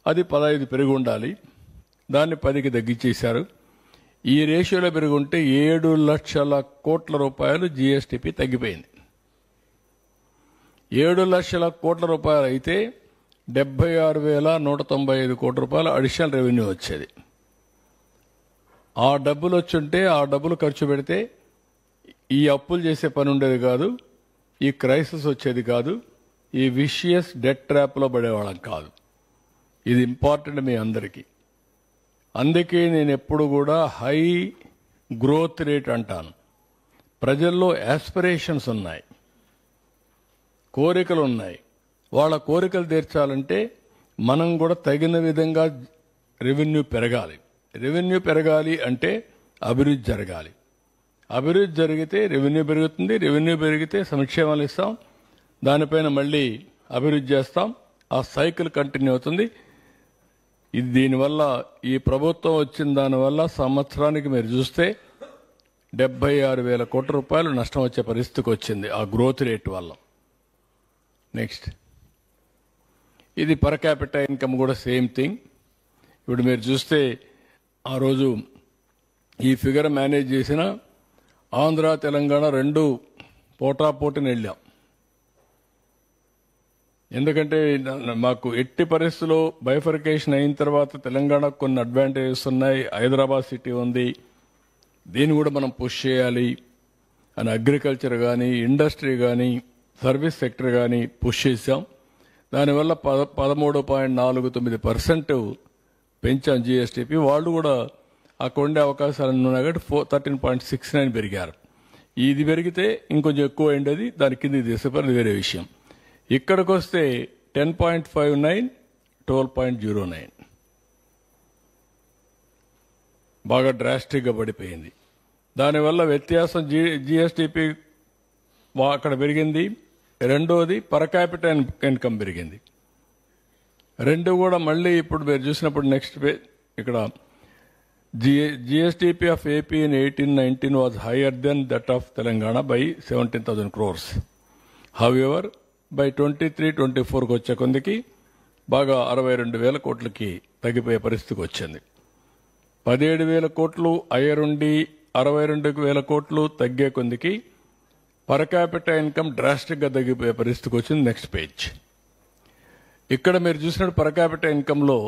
అది 15 పెరిగి ఉండాలి. దాన్ని 10కి తగ్గించేశారు. ఈ రేషియోలో పెరుగుంటే 7 లక్షల కోట్ల రూపాయలు జీఎస్టీపీ తగ్గిపోయింది. 7 లక్షల కోట్ల రూపాయలు అయితే 76,195 కోట్ల రూపాయలు అడిషనల్ రెవెన్యూ వచ్చేది. ఆ డబ్బులు వచ్చుంటే ఆ డబ్బులు ఖర్చు పెడితే ఈ అప్పులు చేసే పని ఉండేది కాదు, ఈ క్రైసిస్ వచ్చేది కాదు, ఈ విషియస్ డెట్ ట్రాప్లో పడేవాళ్ళం కాదు. ఇది ఇంపార్టెంట్ మీ అందరికీ. అందుకే నేను ఎప్పుడు కూడా హై గ్రోత్ రేట్ అంటాను. ప్రజల్లో యాస్పిరేషన్స్ ఉన్నాయి, కోరికలు ఉన్నాయి. వాళ్ళ కోరికలు తీర్చాలంటే మనం కూడా తగిన విధంగా రెవెన్యూ పెరగాలి. రెవెన్యూ పెరగాలి అంటే అభివృద్ధి జరగాలి. అభివృద్ధి జరిగితే రెవెన్యూ పెరుగుతుంది, రెవెన్యూ పెరిగితే సంక్షేమాలు ఇస్తాం, దానిపైన మళ్ళీ అభివృద్ధి చేస్తాం. ఆ సైకిల్ కంటిన్యూ అవుతుంది. ఇది దీనివల్ల ఈ ప్రభుత్వం వచ్చిన దానివల్ల సంవత్సరానికి మీరు చూస్తే 76,000 కోట్ల రూపాయలు నష్టం వచ్చే పరిస్థితికి వచ్చింది ఆ గ్రోత్ రేట్ వల్ల. నెక్స్ట్, ఇది పర్ క్యాపిటల్ ఇన్కమ్ కూడా సేమ్ థింగ్. ఇప్పుడు మీరు చూస్తే ఆ రోజు ఈ ఫిగర్ మేనేజ్ చేసిన ఆంధ్ర తెలంగాణ రెండు పోటాపోటీని వెళ్ళాం. ఎందుకంటే మాకు ఎట్టి పరిస్థితుల్లో బైఫర్కేషన్ అయిన తర్వాత తెలంగాణకు కొన్ని అడ్వాంటేజెస్ ఉన్నాయి. హైదరాబాద్ సిటీ ఉంది, దీన్ని కూడా మనం పుష్ చేయాలి అని అగ్రికల్చర్ కానీ, ఇండస్ట్రీ కానీ, సర్వీస్ సెక్టర్ కానీ పుష్ చేశాం. దానివల్ల 13.49% పెంచాం జీఎస్టీపీ. వాళ్ళు కూడా అక్కడ ఉండే అవకాశాలు ఉన్నాయి కాబట్టి 13.69 పెరిగారు. ఇది పెరిగితే ఇంకొంచెం ఎక్కువ అయింది, దాని కింద తీసేపారు, వేరే విషయం. ఇక్కడికి వస్తే 10.59, 12.09 బాగా డ్రాస్టిక్గా పడిపోయింది. దానివల్ల వ్యత్యాసం జీఎస్టీపీ అక్కడ పెరిగింది. రెండోది పర్ క్యాపిటల్ ఇన్కమ్ పెరిగింది. రెండు కూడా మళ్ళీ ఇప్పుడు మీరు చూసినప్పుడు నెక్స్ట్ ఇక్కడ GSTP of AP in 18-19 was higher than that of Telangana by 17,000 crores. However, by 23-24 వచ్చే కొందికి బాగా 62,000 కోట్లకి తగ్గిపోయే పరిస్థితికి వచ్చింది. 17,000 కోట్లు అయ్యరుండి 62,000 కోట్లు తగ్గే కొందికి పర్ క్యాపిటల్ ఇన్కమ్ డ్రాస్టిక్గా తగ్గిపోయే పరిస్థితికి వచ్చింది. Next page. ఇక్కడ మీరు చూసినట్టు పర్ క్యాపిటల్ ఇన్కంలో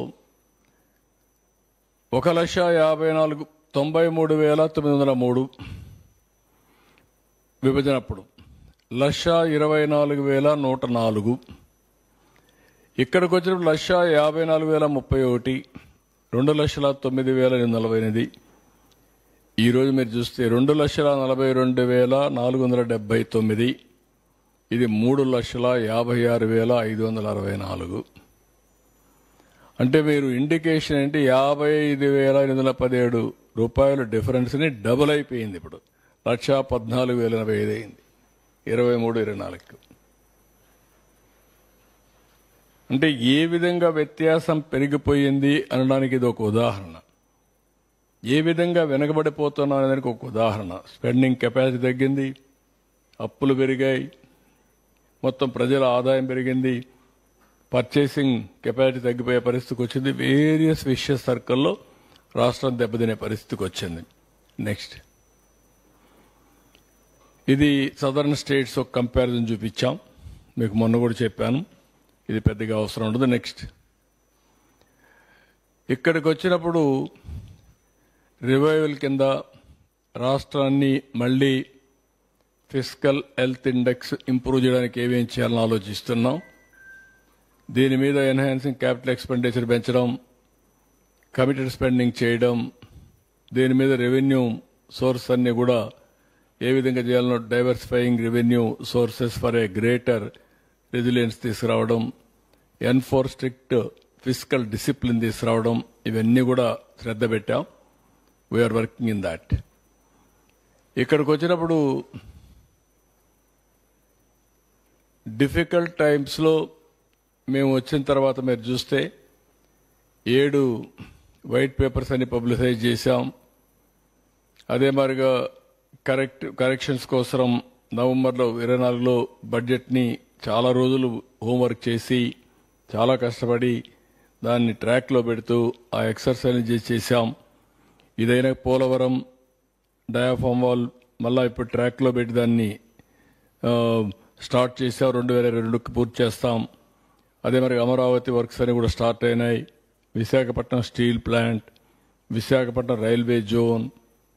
1,93,903 విభజన అప్పుడు 1,24,104. ఇక్కడికి వచ్చినప్పుడు 1,54,031, 2,09,848. ఈరోజు మీరు చూస్తే 2,42,479, ఇది 3,56,564. అంటే మీరు ఇండికేషన్ ఏంటి, 55,817 రూపాయలు డిఫరెన్స్ని డబుల్ అయిపోయింది. ఇప్పుడు 1,14,085 అయింది 23-24. అంటే ఏ విధంగా వ్యత్యాసం పెరిగిపోయింది అనడానికి ఇది ఒక ఉదాహరణ. ఏ విధంగా వెనకబడిపోతున్నాం అనేదానికి ఒక ఉదాహరణ. స్పెండింగ్ కెపాసిటీ తగ్గింది, అప్పులు పెరిగాయి, మొత్తం ప్రజల ఆదాయం పెరిగింది, పర్చేసింగ్ కెపాసిటీ తగ్గిపోయే పరిస్థితికి వచ్చింది. వేరియస్ విషయస్ సర్కిల్లో రాష్ట్రం దెబ్బతినే పరిస్థితికి వచ్చింది. నెక్స్ట్, ఇది సదర్న్ స్టేట్స్ ఒక కంపారిజన్ చూపించాం, మీకు మొన్న కూడా చెప్పాను, ఇది పెద్దగా అవసరం ఉండదు. నెక్స్ట్, ఇక్కడికి వచ్చినప్పుడు రివైవల్ కింద రాష్ట్రాన్ని మళ్ళీ ఫిస్కల్ హెల్త్ ఇండెక్స్ ఇంప్రూవ్ చేయడానికి ఏమేం చేయాలని ఆలోచిస్తున్నాం. దీని మీద ఎన్హాన్సింగ్ క్యాపిటల్ ఎక్స్పెండిచర్ పెంచడం, కమిటెడ్ స్పెండింగ్ చేయడం, దీని మీద రెవెన్యూ సోర్స్ అన్ని కూడా ఏ విధంగా చేయాలనో diversifying revenue sources for a greater resilience తీసుకురావడం, ఎన్ఫోర్ స్ట్రిక్ట్ ఫిస్కల్ డిసిప్లిన్ తీసుకురావడం, ఇవన్నీ కూడా శ్రద్ధ పెట్టాం. We're working in that. ఇక్కడికి వచ్చినప్పుడు డిఫికల్ట్ టైమ్స్లో మేము వచ్చిన తర్వాత మీరు చూస్తే 7 వైట్ పేపర్స్ అన్ని పబ్లిసైజ్ చేశాం. అదే మాదిరిగా కరెక్షన్స్ కోసం నవంబర్లో 24లో బడ్జెట్ని చాలా రోజులు హోంవర్క్ చేసి చాలా కష్టపడి దాన్ని ట్రాక్లో పెడుతూ ఆ ఎక్సర్సైజ్ చేశాం. ఇదైనా పోలవరం డయాఫామ్ వాల్ మళ్ళా ఇప్పుడు ట్రాక్లో పెట్టి దాన్ని స్టార్ట్ చేసాం. 2022కి పూర్తి చేస్తాం. అదే మరి అమరావతి వర్క్స్ అని కూడా స్టార్ట్ అయినాయి. Visakhapatnam steel plant, Visakhapatnam railway zone,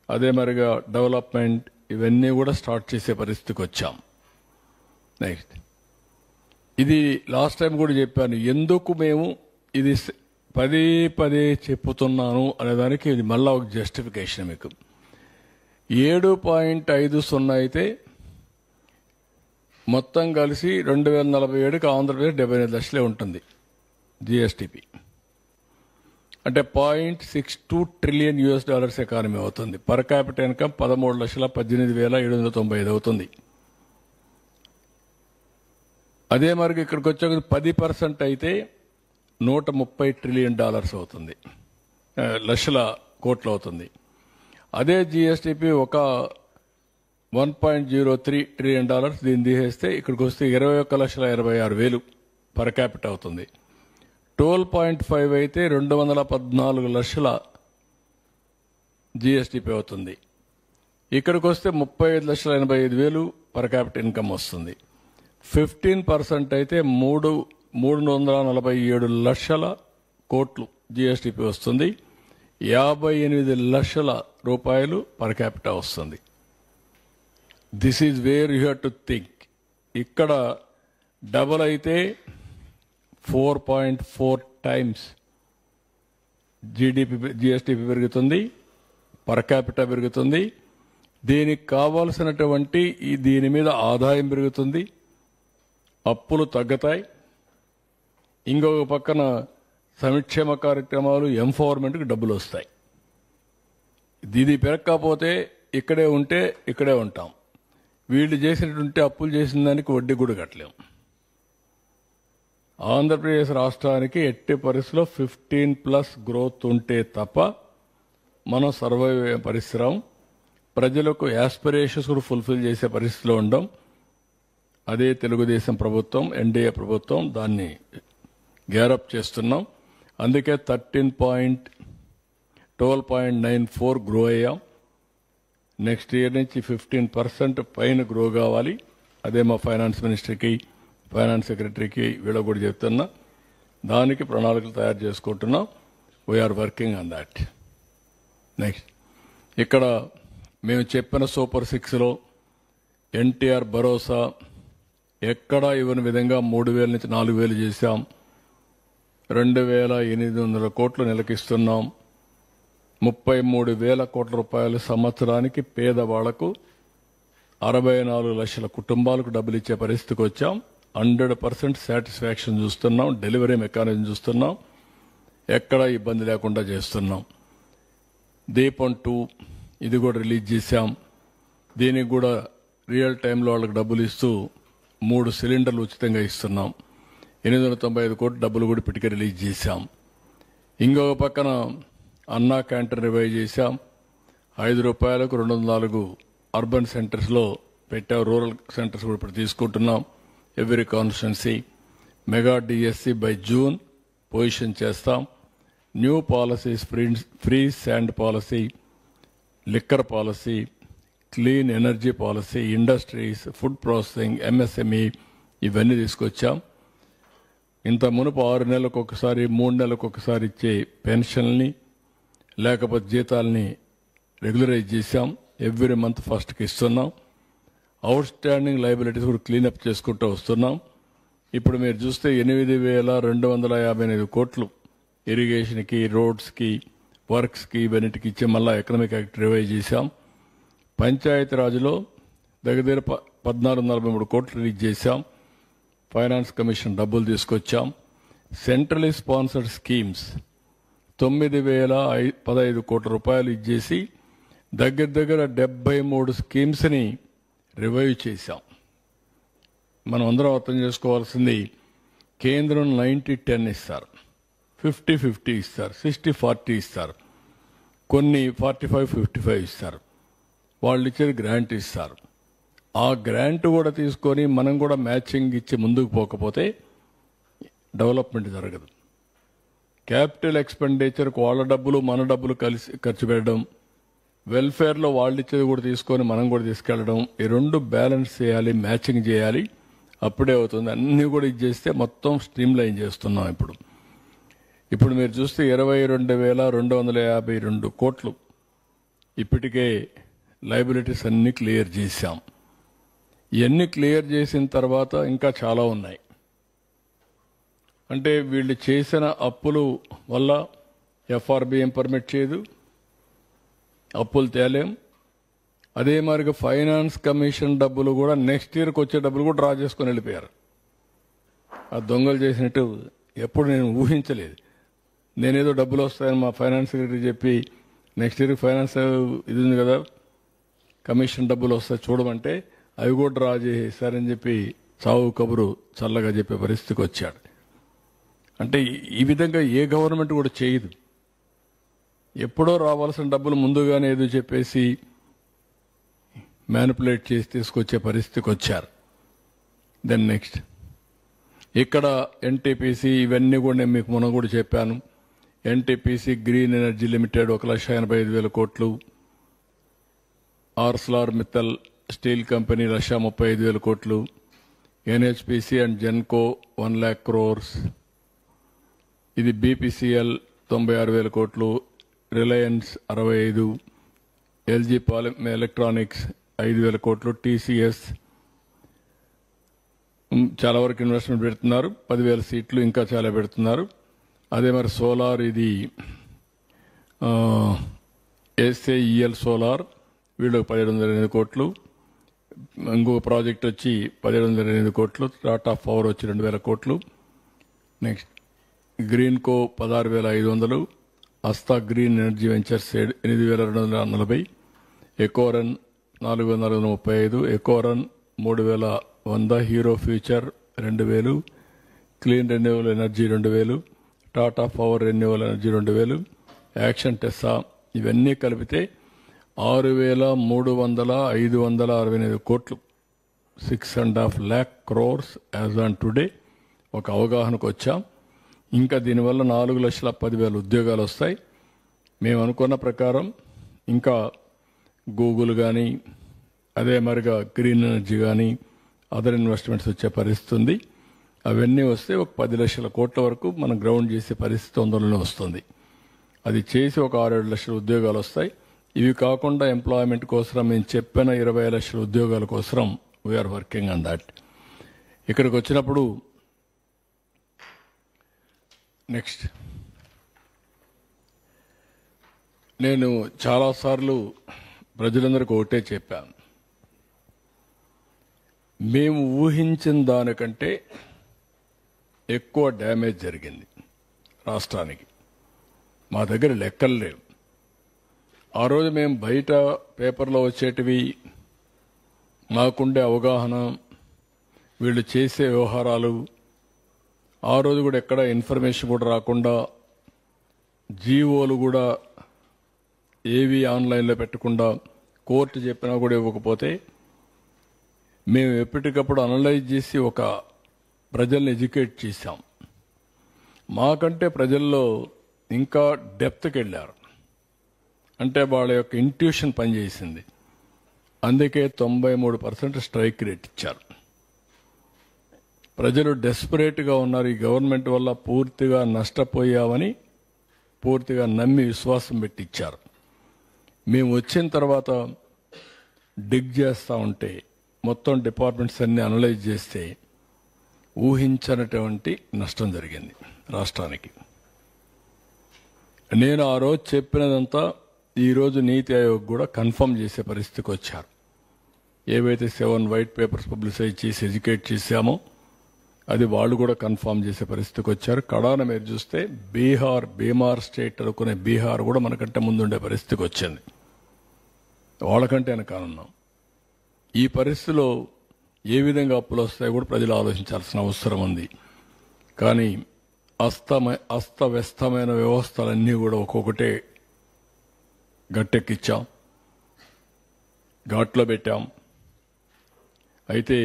అదే మరిగా డెవలప్మెంట్ ఇవన్నీ కూడా స్టార్ట్ చేసే పరిస్థితికి వచ్చాం. నెక్స్ట్, ఇది లాస్ట్ టైం కూడా చెప్పాను. ఎందుకు మేము ఇది పదే పదే చెప్పుతున్నాను అనేదానికి ఇది మళ్ళా ఒక జస్టిఫికేషన్. మీకు 7.50 అయితే మొత్తం కలిసి 2047కి ఆంధ్రప్రదేశ్ 75 లక్షలే ఉంటుంది జిఎస్టిపి. అంటే $0.62 ట్రిలియన్ ఎకానమీ అవుతుంది. పర్ క్యాపిటల్ ఇన్కమ్ 13,18,795 అవుతుంది. అదే మరి ఇక్కడికి వచ్చాక 10% అయితే $130 ట్రిలియన్ అవుతుంది, లక్షల కోట్లు అవుతుంది. అదే జిఎస్టిపి ఒక $1.03 ట్రిలియన్ దీన్ని తీసేస్తే ఇక్కడికి వస్తే 21,86,000 పర్ క్యాపిటల్ అవుతుంది. 12.5 అయితే 214 లక్షల జిఎస్టిపి అవుతుంది. ఇక్కడికి వస్తే 35,85,000 పర్ క్యాపిటల్ ఇన్కమ్ వస్తుంది. 15% అయితే 347 లక్షల కోట్లు జిఎస్టిపి వస్తుంది. 58 లక్షల రూపాయలు పర్ క్యాపిటల్ వస్తుంది. This is where you have to think. ఇక్కడ డబల్ అయితే 4.4 టైమ్స్ జిఎస్టిపి పెరుగుతుంది, పర్ క్యాపిటల్ పెరుగుతుంది. దీనికి కావాల్సినటువంటి దీని మీద ఆదాయం పెరుగుతుంది, అప్పులు తగ్గుతాయి. ఇంకొక పక్కన సంక్షేమ కార్యక్రమాలు, ఎంపవర్మెంట్కి డబ్బులు వస్తాయి. ఇది పెరగకపోతే ఇక్కడే ఉంటే ఇక్కడే ఉంటాం. వీళ్ళు చేసినటువంటి అప్పులు చేసిన దానికి వడ్డీ కూడా కట్టలేం. ఆంధ్రప్రదేశ్ రాష్ట్రానికి ఎట్టి పరిస్థితిలో 15+ గ్రోత్ ఉంటే తప్ప మనం సర్వైవ్ అయ్యే పరిస్థితి. ప్రజలకు యాస్పిరేషన్స్ కూడా ఫుల్ఫిల్ చేసే పరిస్థితిలో ఉండం. అదే తెలుగుదేశం ప్రభుత్వం, ఎన్డీఏ ప్రభుత్వం దాన్ని గ్యారప్ చేస్తున్నాం. అందుకే 12.94 గ్రో అయ్యాం. నెక్స్ట్ ఇయర్ నుంచి 15% పైన గ్రో కావాలి. అదే మా ఫైనాన్స్ మినిస్టర్కి, ఫైనాన్స్ సెక్రటరీకి వీళ్ళకు కూడా చెప్తున్నా. దానికి ప్రణాళికలు తయారు చేసుకుంటున్నాం. We're working on that. Next, ఇక్కడ మేము చెప్పిన సూపర్ 6లో ఎన్టీఆర్ భరోసా ఎక్కడా ఇవ్వని విధంగా 3,000 నుంచి 4,000 చేశాం. 2,800 కోట్లు నెలకిస్తున్నాం. 33,000 కోట్ల రూపాయలు సంవత్సరానికి పేదవాళ్లకు 64 లక్షల కుటుంబాలకు డబ్బులు ఇచ్చే పరిస్థితికి వచ్చాం. 100% సాటిస్ఫాక్షన్ చూస్తున్నాం. డెలివరీ మెకానిజం చూస్తున్నాం. ఎక్కడా ఇబ్బంది లేకుండా చేస్తున్నాం. దీపం 2 ఇది కూడా రిలీజ్ చేశాం. దీనికి కూడా రియల్ టైంలో వాళ్ళకి డబ్బులు ఇస్తూ 3 సిలిండర్లు ఉచితంగా ఇస్తున్నాం. 895 కోట్లు డబ్బులు కూడా ఇప్పటికే రిలీజ్ చేశాం. ఇంకొక పక్కన అన్నా క్యాంటీన్ రివైవ్ చేశాం. ₹5 204 అర్బన్ సెంటర్స్లో పెట్టాం. రూరల్ సెంటర్స్ కూడా ఇప్పుడు తీసుకుంటున్నాం. Every constituency mega DSC by June position చేస్తాం. New policies, free sand policy, liquor policy, clean energy policy, industries, food processing, MSME ఇవన్నీ తీసుకొచ్చాం. ఇంత మునుపు 6 నెలలకు ఒకసారి, 3 నెలలకు ఒకసారి ఇచ్చే పెన్షన్ని లేకపోతే జీతాలని రెగ్యులరైజ్ చేశాం. ఎవ్రీ మంత్ ఫస్ట్కి ఇస్తున్నాం. అవుట్ స్టాండింగ్ లయబిలిటీస్ కూడా క్లీనప్ చేసుకుంటూ వస్తున్నాం. ఇప్పుడు మీరు చూస్తే 8,258 కోట్లు ఇరిగేషన్కి, రోడ్స్కి, వర్క్స్కి ఇవన్నిటికి ఇచ్చే మళ్ళా ఎకనామిక్ యాక్ట్ రివైజ్ చేశాం. పంచాయతీరాజ్లో దగ్గర 1443 కోట్లు రిలీజ్ చేశాం. ఫైనాన్స్ కమిషన్ డబ్బులు తీసుకొచ్చాం. సెంట్రలీ స్పాన్సర్డ్ స్కీమ్స్ 9,015 కోట్ల రూపాయలు ఇచ్చేసి దగ్గర 73 స్కీమ్స్ని రివైవ్ చేశాం. మనం అందరం అర్థం చేసుకోవాల్సింది, కేంద్రం 90-10 ఇస్తారు, 50-50 ఇస్తారు, 60-40 ఇస్తారు, కొన్ని 45-55 ఇస్తారు. వాళ్ళు ఇచ్చేది గ్రాంట్ ఇస్తారు. ఆ గ్రాంట్ కూడా తీసుకొని మనం కూడా మ్యాచింగ్ ఇచ్చి ముందుకు పోకపోతే డెవలప్మెంట్ జరగదు. క్యాపిటల్ ఎక్స్పెండిచర్కి వాళ్ళ డబ్బులు మన డబ్బులు కలిసి ఖర్చు పెట్టడం, వెల్ఫేర్లో వాళ్ళు ఇచ్చేది కూడా తీసుకొని మనం కూడా తీసుకెళ్లడం, ఈ రెండు బ్యాలెన్స్ చేయాలి, మ్యాచింగ్ చేయాలి. అప్పుడే అవుతుంది. అన్నీ కూడా ఇది చేస్తే మొత్తం స్ట్రీమ్ లైన్ చేస్తున్నాం. ఇప్పుడు మీరు చూస్తే 22,252 కోట్లు ఇప్పటికే లయబిలిటీస్ అన్ని క్లియర్ చేశాం. ఇవన్నీ క్లియర్ చేసిన తర్వాత ఇంకా చాలా ఉన్నాయి. అంటే వీళ్ళు చేసిన అప్పులు వల్ల ఎఫ్ఆర్బిఎం పర్మిట్ చేయదు, అప్పులు తేలేం. అదే మరిగా ఫైనాన్స్ కమిషన్ డబ్బులు కూడా నెక్స్ట్ ఇయర్కి వచ్చే డబ్బులు కూడా డ్రా చేసుకుని వెళ్ళిపోయారు. ఆ దొంగలు చేసినట్టు ఎప్పుడు నేను ఊహించలేదు. నేనేదో డబ్బులు వస్తాయని మా ఫైనాన్స్ సెక్రటరీ చెప్పి నెక్స్ట్ ఇయర్ ఫైనాన్స్ ఇది ఉంది కదా, కమిషన్ డబ్బులు వస్తాయి చూడమంటే అవి కూడా డ్రా చేసేసారని చెప్పి చావు కబురు చల్లగా చెప్పే పరిస్థితికి వచ్చాడు. అంటే ఈ విధంగా ఏ గవర్నమెంట్ కూడా చేయదు. ఎప్పుడో రావాల్సిన డబ్బులు ముందుగానే ఏదో చెప్పేసి మ్యానిపులేట్ చేసి తీసుకొచ్చే పరిస్థితికి వచ్చారు. దెన్ నెక్స్ట్ ఇక్కడ ఎన్టీపీసీ ఇవన్నీ కూడా నేను మీకు మొన్న కూడా చెప్పాను. ఎన్టీపీసీ గ్రీన్ ఎనర్జీ లిమిటెడ్ 1,85,000 కోట్లు, ఆర్సలార్ మిత్తల్ స్టీల్ కంపెనీ 1,35,000 కోట్లు, NHPC and Genco 1 lakh crores, ఇది బీపీసీఎల్ 96,000 కోట్లు, రిలయన్స్ 65, ఎల్జీ పాలిమ్ ఎలక్ట్రానిక్స్ 5,000 కోట్లు, టీసీఎస్ చాలా వరకు ఇన్వెస్ట్మెంట్ పెడుతున్నారు. 10,000 సీట్లు ఇంకా చాలా పెడుతున్నారు. అదే మరి సోలార్ ఇది ఎస్ఏఈఎల్ సోలార్ వీళ్ళు 1,708 కోట్లు, ఇంకొక ప్రాజెక్ట్ వచ్చి 1,708 కోట్లు, టాటా పవర్ వచ్చి 2,000 కోట్లు, నెక్స్ట్ గ్రీన్కో 16,500, అస్తా green energy ventures 8,240, Ecoren 4,435, Ecoren 3,100, Hero Future 2,000, clean renewal energy 2,000, Tata power renewal energy 2,000, action టెస్సా ఇవన్నీ కలిపితే 6,300,568 కోట్లు, 6.5 lakh crores as on today ఒక అవగాహనకు వచ్చాం. ఇంకా దీనివల్ల 4,10,000 ఉద్యోగాలు వస్తాయి. మేము అనుకున్న ప్రకారం ఇంకా గూగుల్ కానీ అదే మరిగా గ్రీన్ ఎనర్జీ కానీ అదర్ ఇన్వెస్ట్మెంట్స్ వచ్చే పరిస్థితి ఉంది. అవన్నీ వస్తే ఒక 10 లక్షల కోట్ల వరకు మనం గ్రౌండ్ చేసే పరిస్థితి తొందరలోనే వస్తుంది. అది చేసి ఒక 6-7 లక్షల ఉద్యోగాలు వస్తాయి. ఇవి కాకుండా ఎంప్లాయ్మెంట్ కోసం మేము చెప్పిన 20 లక్షల ఉద్యోగాల కోసం వీఆర్ వర్కింగ్ ఆన్ దాట్. ఇక్కడికి వచ్చినప్పుడు నెక్స్ట్ నేను చాలాసార్లు ప్రజలందరికీ ఒకటే చెప్పాను, మేము ఊహించిన దానికంటే ఎక్కువ డ్యామేజ్ జరిగింది రాష్ట్రానికి. మా దగ్గర లెక్కలు లేవు. ఆ రోజు మేము బయట పేపర్లో వచ్చేటివి, మాకుండే అవగాహన, వీళ్ళు చేసే వ్యవహారాలు, ఆ రోజు కూడా ఎక్కడ ఇన్ఫర్మేషన్ కూడా రాకుండా, జీవోలు కూడా ఏవి ఆన్లైన్లో పెట్టకుండా, కోర్టు చెప్పినా కూడా ఇవ్వకపోతే మేము ఎప్పటికప్పుడు అనలైజ్ చేసి ఒక ప్రజల్ని ఎడ్యుకేట్ చేశాం. మాకంటే ప్రజల్లో ఇంకా డెప్త్కి వెళ్ళారు. అంటే వాళ్ళ యొక్క ఇంట్యూషన్ పనిచేసింది. అందుకే 93% స్ట్రైక్ రేట్ ఇచ్చారు. ప్రజలు డెస్పరేట్గా ఉన్నారు. ఈ గవర్నమెంట్ వల్ల పూర్తిగా నష్టపోయామని పూర్తిగా నమ్మి విశ్వాసం పెట్టి ఇచ్చారు. మేము వచ్చిన తర్వాత డిగ్ చేస్తూ ఉంటే మొత్తం డిపార్ట్మెంట్స్ అన్ని అనలైజ్ చేస్తే ఊహించనటువంటి నష్టం జరిగింది రాష్ట్రానికి. నేను ఆ రోజు చెప్పినదంతా ఈరోజు నీతి ఆయోగ్ కూడా కన్ఫర్మ్ చేసే పరిస్థితికి వచ్చారు. ఏవైతే 7 వైట్ పేపర్స్ పబ్లిసైజ్ చేసి ఎడ్యుకేట్ చేశామో అది వాళ్ళు కూడా కన్ఫర్మ్ చేసే పరిస్థితికి వచ్చారు. కడాన మీరు చూస్తే బీహార్ స్టేట్ అనుకునే బీహార్ కూడా మనకంటే ముందుండే పరిస్థితికి వచ్చింది. వాళ్ళకంటే వెనకాలన్నాం. ఈ పరిస్థితిలో ఏ విధంగా అప్పులు వస్తాయో కూడా ప్రజలు ఆలోచించాల్సిన అవసరం ఉంది. కానీ అస్తవ్యస్తమైన వ్యవస్థలన్నీ కూడా ఒక్కొక్కటే గట్టెక్కిచ్చాం. ఘాట్లో పెట్టాం. అయితే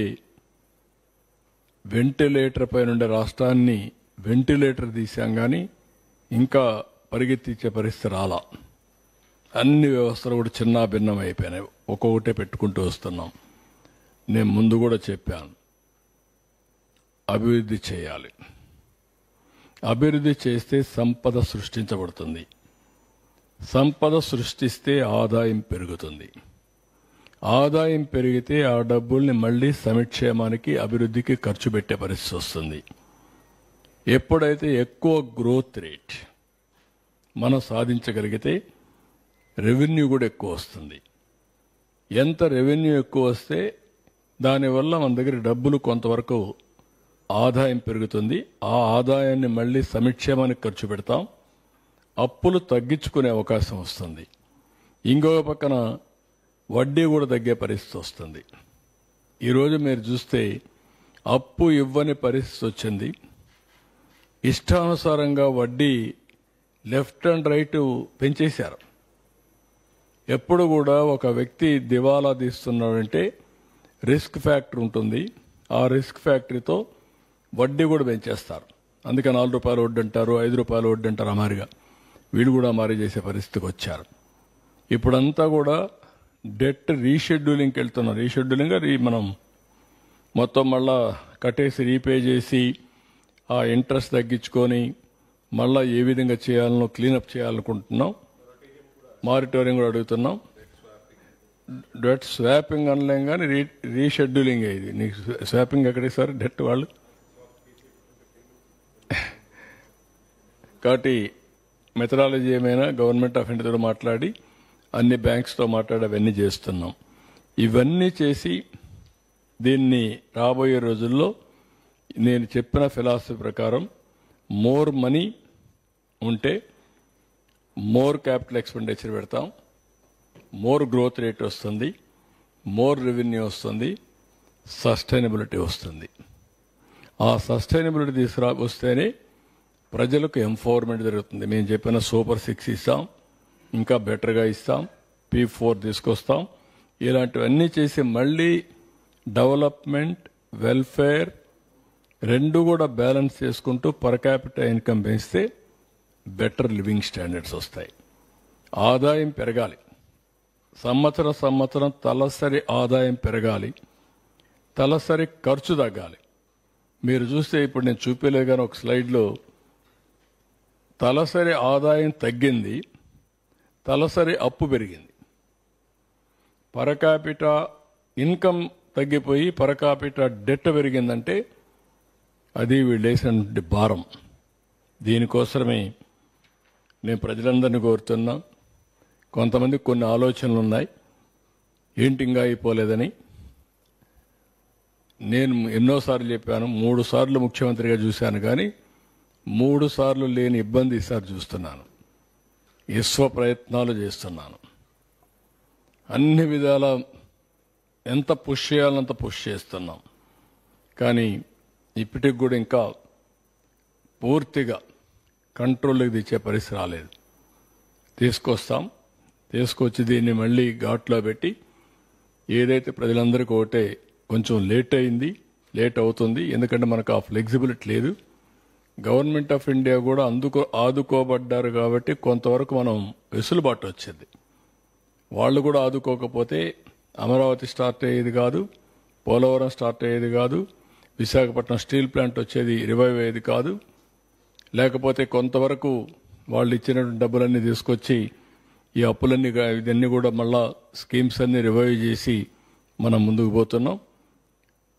వెంటిలేటర్ పై నుండి రాష్ట్రాన్ని వెంటిలేటర్ తీశాం, కానీ ఇంకా పరిగెత్తించే పరిస్థితి రాలా. అన్ని వ్యవస్థలు కూడా చిన్న భిన్నం అయిపోయినాయి. ఒక్కొక్కటే పెట్టుకుంటూ వస్తున్నాం. నేను ముందు కూడా చెప్పాను, అభివృద్ధి చేయాలి. అభివృద్ధి చేస్తే సంపద సృష్టించబడుతుంది. సంపద సృష్టిస్తే ఆదాయం పెరుగుతుంది. ఆదాయం పెరిగితే ఆ డబ్బుల్ని మళ్లీ సంక్షేమానికి, అభివృద్ధికి ఖర్చు పెట్టే పరిస్థితి వస్తుంది. ఎప్పుడైతే ఎక్కువ గ్రోత్ రేట్ మనం సాధించగలిగితే రెవెన్యూ కూడా ఎక్కువ వస్తుంది. ఎంత రెవెన్యూ ఎక్కువ వస్తే దానివల్ల మన దగ్గర డబ్బులు కొంతవరకు ఆదాయం పెరుగుతుంది. ఆ ఆదాయాన్ని మళ్లీ సంక్షేమానికి ఖర్చు పెడతాం. అప్పులు తగ్గించుకునే అవకాశం వస్తుంది. ఇంకొక పక్కన వడ్డీ కూడా తగ్గే పరిస్థితి వస్తుంది. ఈరోజు మీరు చూస్తే అప్పు ఇవ్వని పరిస్థితి వచ్చింది. ఇష్టానుసారంగా వడ్డీ లెఫ్ట్ అండ్ రైట్ పెంచేశారు. ఎప్పుడు కూడా ఒక వ్యక్తి దివాలా తీస్తున్నాడంటే రిస్క్ ఫ్యాక్టర్ ఉంటుంది. ఆ రిస్క్ ఫ్యాక్టరీతో వడ్డీ కూడా పెంచేస్తారు. అందుకే 4 రూపాయలు వడ్డీ అంటారు, 5 రూపాయలు వడ్డీ అంటారు. అమారిగా వీళ్ళు కూడా అమారీ చేసే పరిస్థితికి వచ్చారు. ఇప్పుడంతా కూడా డెట్ రీషెడ్యూలింగ్కి వెళ్తున్నారు. రీషెడ్యూలింగ్ మనం మొత్తం మళ్ళా కట్టేసి రీపే చేసి ఆ ఇంట్రెస్ట్ తగ్గించుకొని మళ్ళా ఏ విధంగా చేయాలనో క్లీనప్ చేయాలనుకుంటున్నాం. మారిటోరియం కూడా అడుగుతున్నాం. డెట్ స్వాపింగ్ అనలేం కానీ రీషెడ్యూలింగ్ ఇది. నీకు స్వాపింగ్ ఎక్కడే సార్ డెట్ వాళ్ళు. కాబట్టి మెథడాలజీ ఏమైనా గవర్నమెంట్ ఆఫ్ ఇండియాతో మాట్లాడి అన్ని బ్యాంక్స్తో మాట్లాడి అవన్నీ చేస్తున్నాం. ఇవన్నీ చేసి దీన్ని రాబోయే రోజుల్లో నేను చెప్పిన ఫిలాసఫీ ప్రకారం మోర్ మనీ ఉంటే మోర్ క్యాపిటల్ ఎక్స్పెండిచర్ పెడతాం, మోర్ గ్రోత్ రేట్ వస్తుంది, మోర్ రెవెన్యూ వస్తుంది, సస్టైనబిలిటీ వస్తుంది. ఆ సస్టైనబిలిటీ వస్తేనే ప్రజలకు ఎంపవర్మెంట్ జరుగుతుంది. మేము చెప్పిన సూపర్ 6 ఇస్తాం, ఇంకా బెటర్గా ఇస్తాం, P4 తీసుకొస్తాం. ఇలాంటివన్నీ చేసి మళ్ళీ డెవలప్మెంట్, వెల్ఫేర్ రెండు కూడా బ్యాలెన్స్ చేసుకుంటూ పర్ క్యాపిటల్ ఇన్కమ్ పెంచితే బెటర్ లివింగ్ స్టాండర్డ్స్ వస్తాయి. ఆదాయం పెరగాలి. సంవత్సరం తలసరి ఆదాయం పెరగాలి, తలసరి ఖర్చు తగ్గాలి. మీరు చూస్తే ఇప్పుడు నేను చూపలేదు కానీ ఒక స్లైడ్లో తలసరి ఆదాయం తగ్గింది, తలసరి అప్పు పెరిగింది. పర్ క్యాపిటల్ ఇన్కమ్ తగ్గిపోయి పర్ క్యాపిటల్ డెట్ పెరిగిందంటే అది వీళ్ళు వేసినటువంటి భారం. దీనికోసమే నేను ప్రజలందరినీ కోరుతున్నా. కొంతమందికి కొన్ని ఆలోచనలు ఉన్నాయి, ఏంటి ఇంకా అయిపోలేదని. నేను ఎన్నోసార్లు చెప్పాను, 3 సార్లు ముఖ్యమంత్రిగా చూశాను, కానీ 3 సార్లు లేని ఇబ్బంది ఈసారి చూస్తున్నాను. విశ్వ ప్రయత్నాలు చేస్తున్నాను. అన్ని విధాల ఎంత పుష్ చేయాలంత పుష్ చేస్తున్నాం. కానీ ఇప్పటికి కూడా ఇంకా పూర్తిగా కంట్రోల్లోకి తెచ్చే పరిస్థితి రాలేదు. తీసుకొచ్చి దీన్ని మళ్ళీ ఘాట్లో పెట్టి ఏదైతే ప్రజలందరికీ ఒకటే కొంచెం లేట్ అవుతుంది. ఎందుకంటే మనకు ఆ ఫ్లెక్సిబిలిటీ లేదు. గవర్నమెంట్ ఆఫ్ ఇండియా కూడా ఆదుకోబడ్డారు కాబట్టి కొంతవరకు మనం వెసులుబాటు వచ్చింది. వాళ్ళు కూడా ఆదుకోకపోతే అమరావతి స్టార్ట్ అయ్యేది కాదు, పోలవరం స్టార్ట్ అయ్యేది కాదు, విశాఖపట్నం స్టీల్ ప్లాంట్ వచ్చేది రివైవ్ అయ్యేది కాదు. లేకపోతే కొంతవరకు వాళ్ళు ఇచ్చినటువంటి డబ్బులన్నీ తీసుకొచ్చి ఈ అప్పులన్నీ ఇవన్నీ కూడా మళ్ళా స్కీమ్స్ అన్ని రివైవ్ చేసి మనం ముందుకు పోతున్నాం.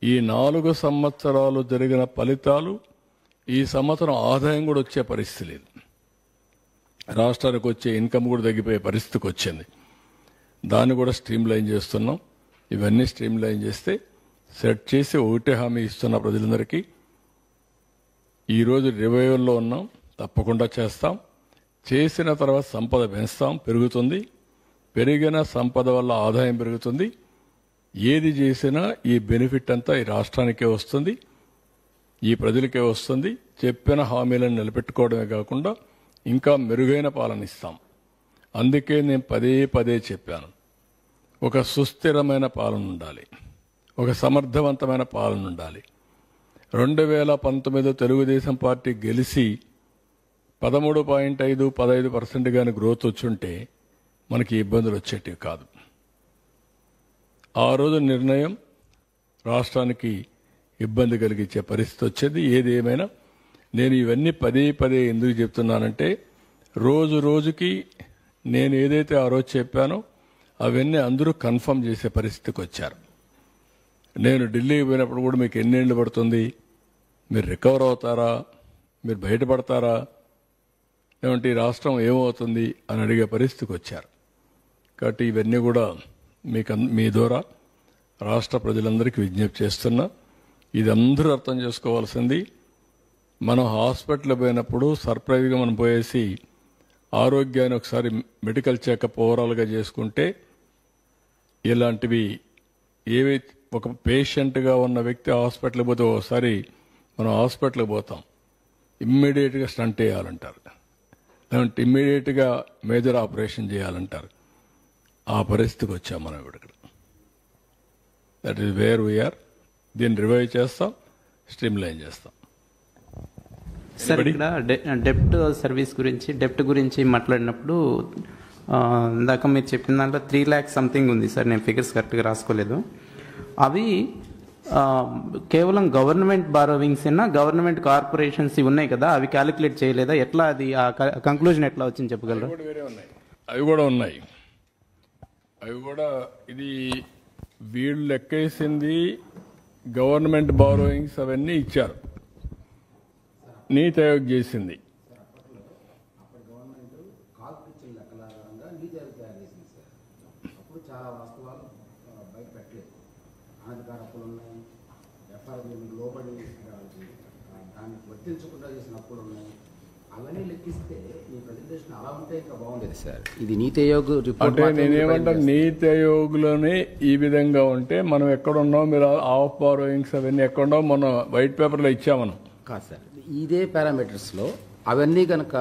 ఈ 4 సంవత్సరాలు జరిగిన ఫలితాలు, ఈ సంవత్సరం ఆదాయం కూడా వచ్చే పరిస్థితి లేదు. రాష్ట్రానికి వచ్చే ఇన్కమ్ కూడా తగ్గిపోయే పరిస్థితికి వచ్చింది. దాన్ని కూడా స్ట్రీమ్లైన్ చేస్తున్నాం. ఇవన్నీ స్ట్రీమ్లైన్ చేస్తే సెట్ చేసి ఒకటే హామీ ఇస్తున్న ప్రజలందరికీ, ఈరోజు రివైవల్లో ఉన్నాం, తప్పకుండా చేస్తాం. చేసిన తర్వాత సంపద పెంచుతాం, పెరుగుతుంది. పెరిగిన సంపద వల్ల ఆదాయం పెరుగుతుంది. ఏది చేసినా ఈ బెనిఫిట్ అంతా ఈ రాష్ట్రానికే వస్తుంది, ఈ ప్రజలకే వస్తుంది. చెప్పిన హామీలను నిలబెట్టుకోవడమే కాకుండా ఇంకా మెరుగైన పాలన ఇస్తాం. అందుకే నేను పదే చెప్పాను, ఒక సుస్థిరమైన పాలన ఉండాలి, ఒక సమర్థవంతమైన పాలన ఉండాలి. 2019 తెలుగుదేశం పార్టీ గెలిచి 13.5-15% కానీ గ్రోత్ వచ్చుంటే మనకి ఇబ్బందులు వచ్చేటివి కాదు. ఆ రోజు నిర్ణయం రాష్ట్రానికి ఇబ్బంది కలిగించే పరిస్థితి వచ్చేది. ఏది ఏమైనా నేను ఇవన్నీ పదే పదే ఎందుకు చెప్తున్నానంటే, రోజు రోజుకి నేను ఏదైతే ఆ రోజు చెప్పానో అవన్నీ అందరూ కన్ఫర్మ్ చేసే పరిస్థితికి వచ్చారు. నేను ఢిల్లీకి పోయినప్పుడు కూడా మీకు ఎన్నేళ్ళు పడుతుంది, మీరు రికవర్ అవుతారా, మీరు బయటపడతారా, ఏమంటే రాష్ట్రం ఏమవుతుంది అని అడిగే పరిస్థితికి వచ్చారు. కాబట్టి ఇవన్నీ కూడా మీ ద్వారా రాష్ట్ర ప్రజలందరికీ విజ్ఞప్తి చేస్తున్నా. ఇది అందరూ అర్థం చేసుకోవాల్సింది. మనం హాస్పిటల్ పోయినప్పుడు సర్ప్రైజ్గా మనం పోయేసి ఆరోగ్యాన్ని ఒకసారి మెడికల్ చెకప్ ఓవరాల్గా చేసుకుంటే ఇలాంటివి ఏవి ఒక పేషెంట్గా ఉన్న వ్యక్తి హాస్పిటల్కి పోతే ఒకసారి మనం హాస్పిటల్కి పోతాం, ఇమ్మీడియట్గా స్టంట్ వేయాలంటారు, లేదంటే ఇమ్మీడియట్గా మేజర్ ఆపరేషన్ చేయాలంటారు. ఆ పరిస్థితికి వచ్చాం మనం ఇక్కడ. That is where we're. దీన్ని రివైవ్ చేస్తాం, స్ట్రీమ్ లైన్ చేస్తాం. సార్, ఇక్కడ డెప్ట్ గురించి మాట్లాడినప్పుడు ఇందాక మీరు చెప్పిన దాంట్లో 3 lakhs సంథింగ్ ఉంది సార్. నేను ఫిగర్స్ కరెక్ట్గా రాసుకోలేదు. అవి కేవలం గవర్నమెంట్ బారోవింగ్స్ అయినా, గవర్నమెంట్ కార్పొరేషన్స్ ఇవి ఉన్నాయి కదా, అవి క్యాలిక్యులేట్ చేయలేదా? ఎట్లా అది ఆ కంక్లూజన్ ఎట్లా వచ్చింది చెప్పగలరా? అవి కూడా ఉన్నాయి. అవి కూడా ఇది వీళ్ళు లెక్కేసింది గవర్నమెంట్ బారోయింగ్స్ అవన్నీ ఇచ్చారు, నీతి ఆయోగ్ చేసింది. చాలా వాస్తవాలు బయట పెట్టలేదు. అనధికార అప్పులు ఉన్నాయి, ఎఫ్ఆర్బిఎం లోబడి దాన్ని వర్తించకుండా చేసిన అప్పులు ఉన్నాయి. అవన్నీ లెక్కిస్తే ఈ ప్రజెంటేషన్ అలా ఉంటే ఇంకా బాగుండేది సార్. ఇది నీతి ఆయోగ్ రిపోర్ట్. అంటే నేనేమంటాను, నీతి ఆయోగ్లోనే ఈ విధంగా ఉంటే మనం ఎక్కడున్నాం, మీరు ఆఫ్ బారోయింగ్స్ అవన్నీ ఎక్కడున్నాం, మనం వైట్ పేపర్లో ఇచ్చాం మనం. కాదు సార్, ఇదే పారామీటర్స్లో అవన్నీ కనుక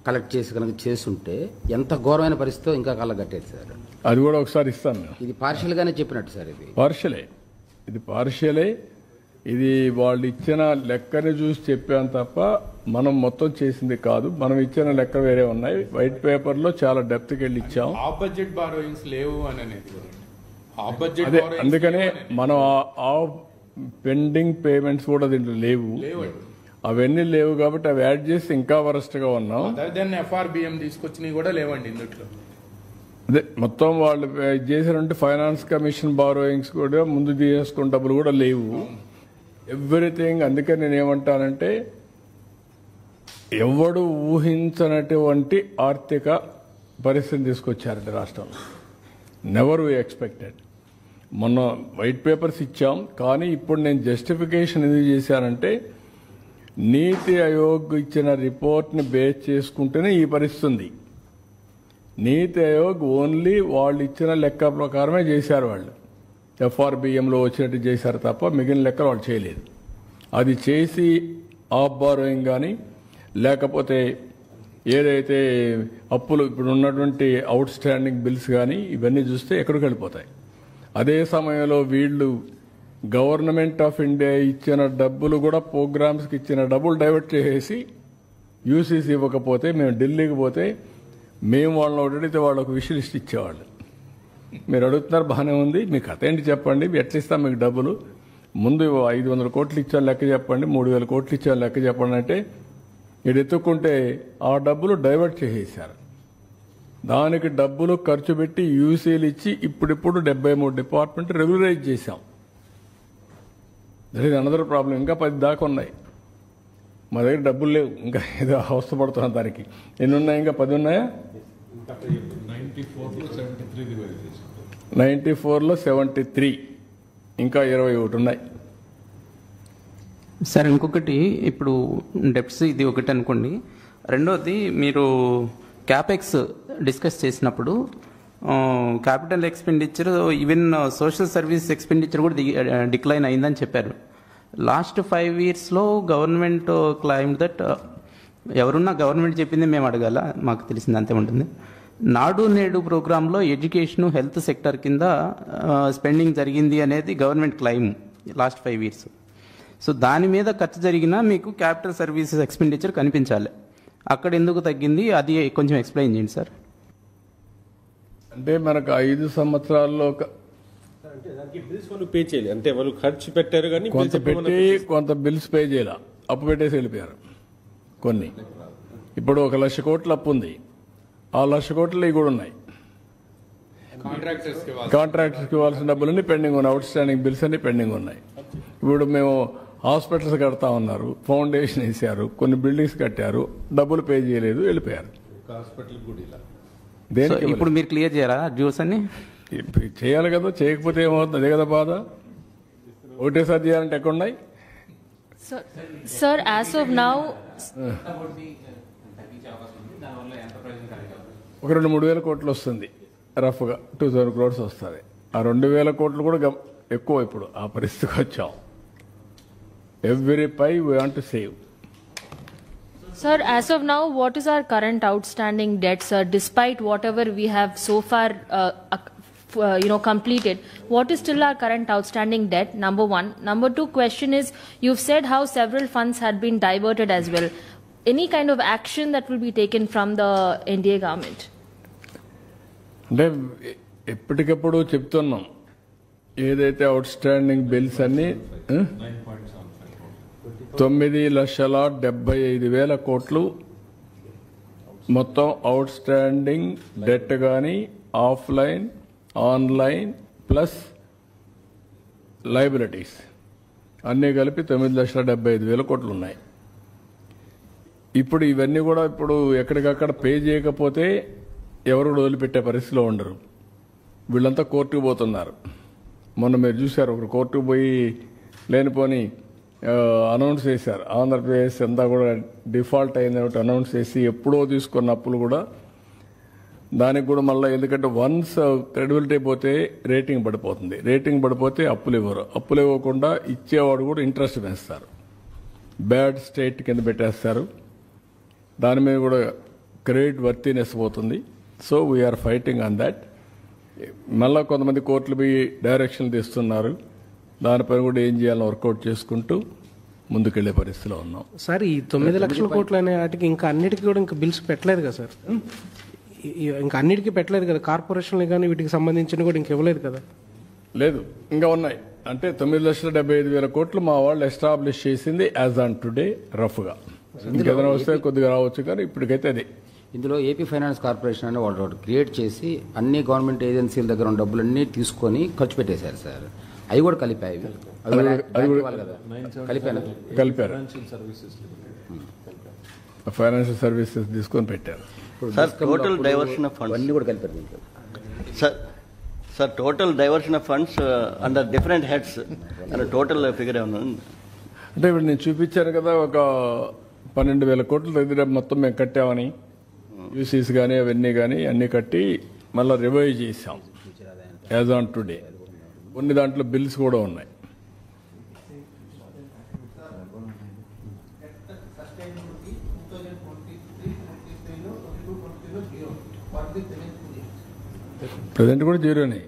కలెక్ట్ చేసి కనుక చేస్తుంటే ఎంత ఘోరమైన పరిస్థితితో ఇంకా కళ్ళగట్టేది సార్. అది కూడా ఒకసారి ఇస్తాను. ఇది పార్షియల్గానే చెప్పినట్టు సార్. ఇది పార్షియలే. ఇది వాళ్ళు ఇచ్చిన లెక్కని చూసి చెప్పాం తప్ప మనం మొత్తం చేసింది కాదు. మనం ఇచ్చిన లెక్క వేరే ఉన్నాయి. వైట్ పేపర్లో చాలా డెప్త్కి వెళ్ళి ఇచ్చాం. బడ్జెట్ బారోయింగ్స్ లేవు అని అదే, అందుకనే మనం ఆ పెండింగ్ పేమెంట్స్ కూడా దీంట్లో లేవు. అవన్నీ లేవు కాబట్టి అవి యాడ్ చేసి ఇంకా వరస్ట్గా ఉన్నాం. ఎఫ్ఆర్బిఎం తీసుకొచ్చినవి కూడా లేవండి ఇందులో. అదే మొత్తం వాళ్ళు చేసినట్టు ఫైనాన్స్ కమిషన్ బారోయింగ్స్ కూడా ముందు తీసుకున్న డబ్బులు కూడా లేవు. ఎవ్రీథింగ్. అందుకని నేను ఏమంటానంటే, ఎవడు ఊహించనటువంటి ఆర్థిక పరిస్థితిని తీసుకొచ్చారంటే రాష్ట్రంలో. Never we expected. మొన్న వైట్ పేపర్స్ ఇచ్చాం, కానీ ఇప్పుడు నేను జస్టిఫికేషన్ ఎందుకు చేశానంటే, నీతి ఆయోగ్ ఇచ్చిన రిపోర్ట్ని బేస్ చేసుకుంటేనే ఈ పరిస్థితి ఉంది. నీతి ఆయోగ్ ఓన్లీ వాళ్ళు ఇచ్చిన లెక్క ప్రకారమే చేశారు. వాళ్ళు ఎఫ్ఆర్బిఎంలో వచ్చినట్టు చేశారు తప్ప మిగిలిన లెక్కలు వాళ్ళు చేయలేదు. అది చేసి ఆఫ్ బారోయింగ్ కానీ, లేకపోతే ఏదైతే అప్పులు ఇప్పుడు ఉన్నటువంటి అవుట్ స్టాండింగ్ బిల్స్ కానీ ఇవన్నీ చూస్తే ఎక్కడికి వెళ్ళిపోతాయి. అదే సమయంలో వీళ్ళు గవర్నమెంట్ ఆఫ్ ఇండియా ఇచ్చిన డబ్బులు కూడా ప్రోగ్రామ్స్కి ఇచ్చిన డబ్బులు డైవర్ట్ చేసేసి యూసీసీ ఇవ్వకపోతే మేము ఢిల్లీకి పోతే మేము వాళ్ళని అడిగితే వాళ్ళు ఒక విష్ లిస్ట్ ఇచ్చేవాళ్ళు. మీరు అడుగుతున్నారు, బాగానే ఉంది, మీ కథ ఏంటి చెప్పండి, ఎట్లా ఇస్తాం మీకు డబ్బులు, ముందు 500 కోట్లు ఇచ్చాను లెక్క చెప్పండి, 3000 కోట్లు ఇచ్చాను లెక్క చెప్పండి అంటే ఇది ఎత్తుక్కుంటే ఆ డబ్బులు డైవర్ట్ చేసేసారు. దానికి డబ్బులు ఖర్చు పెట్టి యూసీలు ఇచ్చి ఇప్పుడిప్పుడు 73 డిపార్ట్మెంట్ రెగ్యులరైజ్ చేశాం. That is another problem. ఇంకా 10 దాకా ఉన్నాయి. మా దగ్గర డబ్బులు లేవు, ఇంకా ఏదో అవస్థపడుతున్నాం దానికి. ఎన్ని ఉన్నాయి? ఇంకా 10 ఉన్నాయా? 94లో 73, ఇంకా 21 ఉన్నాయి. సార్, ఇంకొకటి, ఇప్పుడు డెప్ట్స్ ఇది ఒకటి అనుకోండి. రెండోది, మీరు క్యాపెక్స్ డిస్కస్ చేసినప్పుడు capital expenditure, even social service expenditure కూడా డిక్లైన్ అయిందని చెప్పారు. లాస్ట్ 5 yearsలో గవర్నమెంట్ క్లైమ్ దట్, ఎవరున్నా గవర్నమెంట్ చెప్పింది మేము అడగాల, మాకు తెలిసింది అంతే ఉంటుంది. నాడు నేడు ప్రోగ్రాంలో ఎడ్యుకేషన్ హెల్త్ సెక్టర్ కింద స్పెండింగ్ జరిగింది అనేది government claim last 5 years. So దాని మీద ఖర్చు జరిగినా మీకు క్యాపిటల్ సర్వీసెస్ ఎక్స్పెండిచర్ కనిపించాలి. అక్కడ ఎందుకు తగ్గింది అది కొంచెం ఎక్స్ప్లెయిన్ చేయండి సార్. అంటే మనకు 5 సంవత్సరాల్లో అంటే దానికి బిల్స్ వాళ్ళు పే చేయాలి, అంటే వాళ్ళు ఖర్చు పెట్టారు కానీ కొంత పెట్టి కొంత బిల్స్ పే చేయాల, అప్పు పెట్టేసి వెళ్ళిపోయారు కొన్ని. ఇప్పుడు 1 లక్ష కోట్ల అప్పు ఉంది, ఆ 1 లక్ష కోట్లు ఇవి కూడా ఉన్నాయి. కాంట్రాక్టర్స్కి ఇవ్వాల్సిన డబ్బులన్నీ పెండింగ్ ఉన్నాయి, అవుట్ స్టాండింగ్ బిల్స్ అన్ని పెండింగ్ ఉన్నాయి. ఇప్పుడు మేము హాస్పిటల్స్ కడతా ఉన్నారు, ఫౌండేషన్ వేసారు, కొన్ని బిల్డింగ్స్ కట్టారు, డబ్బులు పే చేయలేదు, వెళ్ళిపోయారు. హాస్పిటల్ కూడా ఇలా సో ఇప్పుడు మీరు క్లియర్ చేయరా డ్యూస్ అన్ని? చేయాలి కదా, చేయకపోతే ఏమవుతుంది, అదే కదా బాధ. ఒకటేసారి చేయాలంటే ఎక్కడ ఉన్నాయి? Sir, as of now, ఒక 2-3 వేల కోట్లు వస్తుంది, రఫ్గా 2000 crores వస్తుంది. ఆ 2,000 కోట్లు కూడా ఎక్కువ. ఇప్పుడు ఆ పరిస్థితికి వచ్చాం. Every pie we want to save. sir, as of now, what is our current outstanding debt, sir? Despite whatever we have so far, completed, what is still our current outstanding debt? Number one. Number two question is, you've said how several funds had been diverted as well. Any kind of action that will be taken from the NDA government? అంటే ఎప్పటికప్పుడు చెప్తున్నాం, ఏదైతే out standing bills అన్ని 9,75,000 కోట్లు మొత్తం out standing debt కానీ offline online plus liabilities అన్నీ కలిపి 9,75,000 కోట్లు ఉన్నాయి. ఇప్పుడు ఇవన్నీ కూడా ఇప్పుడు ఎక్కడికక్కడ పే చేయకపోతే ఎవరు వదిలిపెట్టే పరిస్థితిలో ఉండరు. వీళ్ళంతా కోర్టుకు పోతున్నారు. మొన్న మీరు చూశారు, ఒకరు కోర్టుకు పోయి లేనిపోని అనౌన్స్ చేశారు, ఆంధ్రప్రదేశ్ అంతా కూడా డిఫాల్ట్ అయింది అనౌన్స్ చేసి ఎప్పుడో తీసుకున్న అప్పులు కూడా దానికి కూడా మళ్ళీ, ఎందుకంటే వన్స్ క్రెడిబిలిటీ పోతే రేటింగ్ పడిపోతుంది, రేటింగ్ పడిపోతే అప్పులు ఇవ్వరు, అప్పులు ఇవ్వకుండా ఇచ్చేవాడు కూడా ఇంట్రెస్ట్ పెంచుతారు, బ్యాడ్ స్టేట్ కింద పెట్టేస్తారు, దాని మీద కూడా క్రెడిట్ వర్తీనెస్ పోతుంది. So we're fighting on that. మళ్ళీ కొంతమంది కోర్టులు పోయి డైరెక్షన్లు తీస్తున్నారు, దానిపైన కూడా ఏం చేయాలని వర్కౌట్ చేసుకుంటూ ముందుకెళ్లే పరిస్థితిలో ఉన్నాం. సార్ ఈ 9 లక్షల కోట్లు అనే వాటికి ఇంకా అన్నిటికీ కూడా ఇంకా బిల్స్ పెట్టలేదు కదా సార్, ఇంకా అన్నిటికీ పెట్టలేదు కదా, కార్పొరేషన్లు కానీ వీటికి సంబంధించిన కూడా ఇంకా ఇవ్వలేదు కదా? లేదు, ఇంకా ఉన్నాయి. అంటే 9,75,000 కోట్లు మా వాళ్ళు ఎస్టాబ్లిష్ చేసింది యాజ్ ఆన్ టుడే రఫ్గా. ఇంకేదైనా వస్తే కొద్దిగా రావచ్చు, కానీ ఇప్పటికైతే అదే. ఇందులో ఏపీ ఫైనాన్స్ కార్పొరేషన్ అనే వాళ్ళు క్రియేట్ చేసి అన్ని గవర్నమెంట్ ఏజెన్సీల దగ్గర ఉన్న డబ్బులన్నీ తీసుకొని ఖర్చు పెట్టేశారు సార్. అవి కూడా కలిపాయి, కలిపారు, ఫైనాన్షియల్ సర్వీసెస్ తీసుకొని పెట్టారు. Sir total diversion of funds అన్ని కూడా కలిపారు దీంట్లో. Sir total diversion of funds under different heads and total figure ఏమన్నా? అంటే ఇప్పుడు నేను చూపించాను కదా, ఒక 12,000 కోట్ల దగ్గర మొత్తం మేము కట్టామని, యూసీస్ కానీ అవన్నీ కానీ అన్నీ కట్టి మళ్ళీ రివైజ్ చేసాం యాజ్ ఆన్ టుడే. కొన్ని దాంట్లో బిల్స్ కూడా ఉన్నాయి. ప్రజెంట్ కూడా జీరోనే,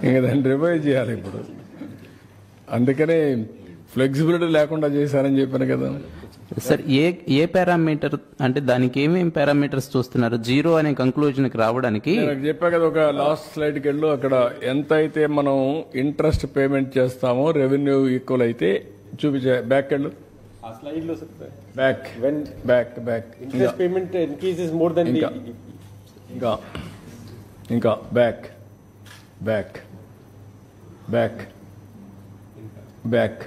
ఇంకా దాన్ని రివైజ్ చేయాలి ఇప్పుడు. అందుకనే ఫ్లెక్సిబిలిటీ లేకుండా చేశారని చెప్పాను కదా సార్. ఏ పారామీటర్ అంటే దానికి ఏమేమి పారామీటర్స్ చూస్తున్నారు జీరో అనే కంక్లూజన్కి రావడానికి? చెప్పా కదా, ఒక లాస్ట్ స్లైడ్కి వెళ్ళు, అక్కడ ఎంత అయితే మనం ఇంట్రెస్ట్ పేమెంట్ చేస్తామో రెవెన్యూ ఈక్వల్ అయితే చూపించే. బ్యాక్ వెళ్ళు, ఆ స్లైడ్ లో back back back interest payment increases more than ఇంకా back back back back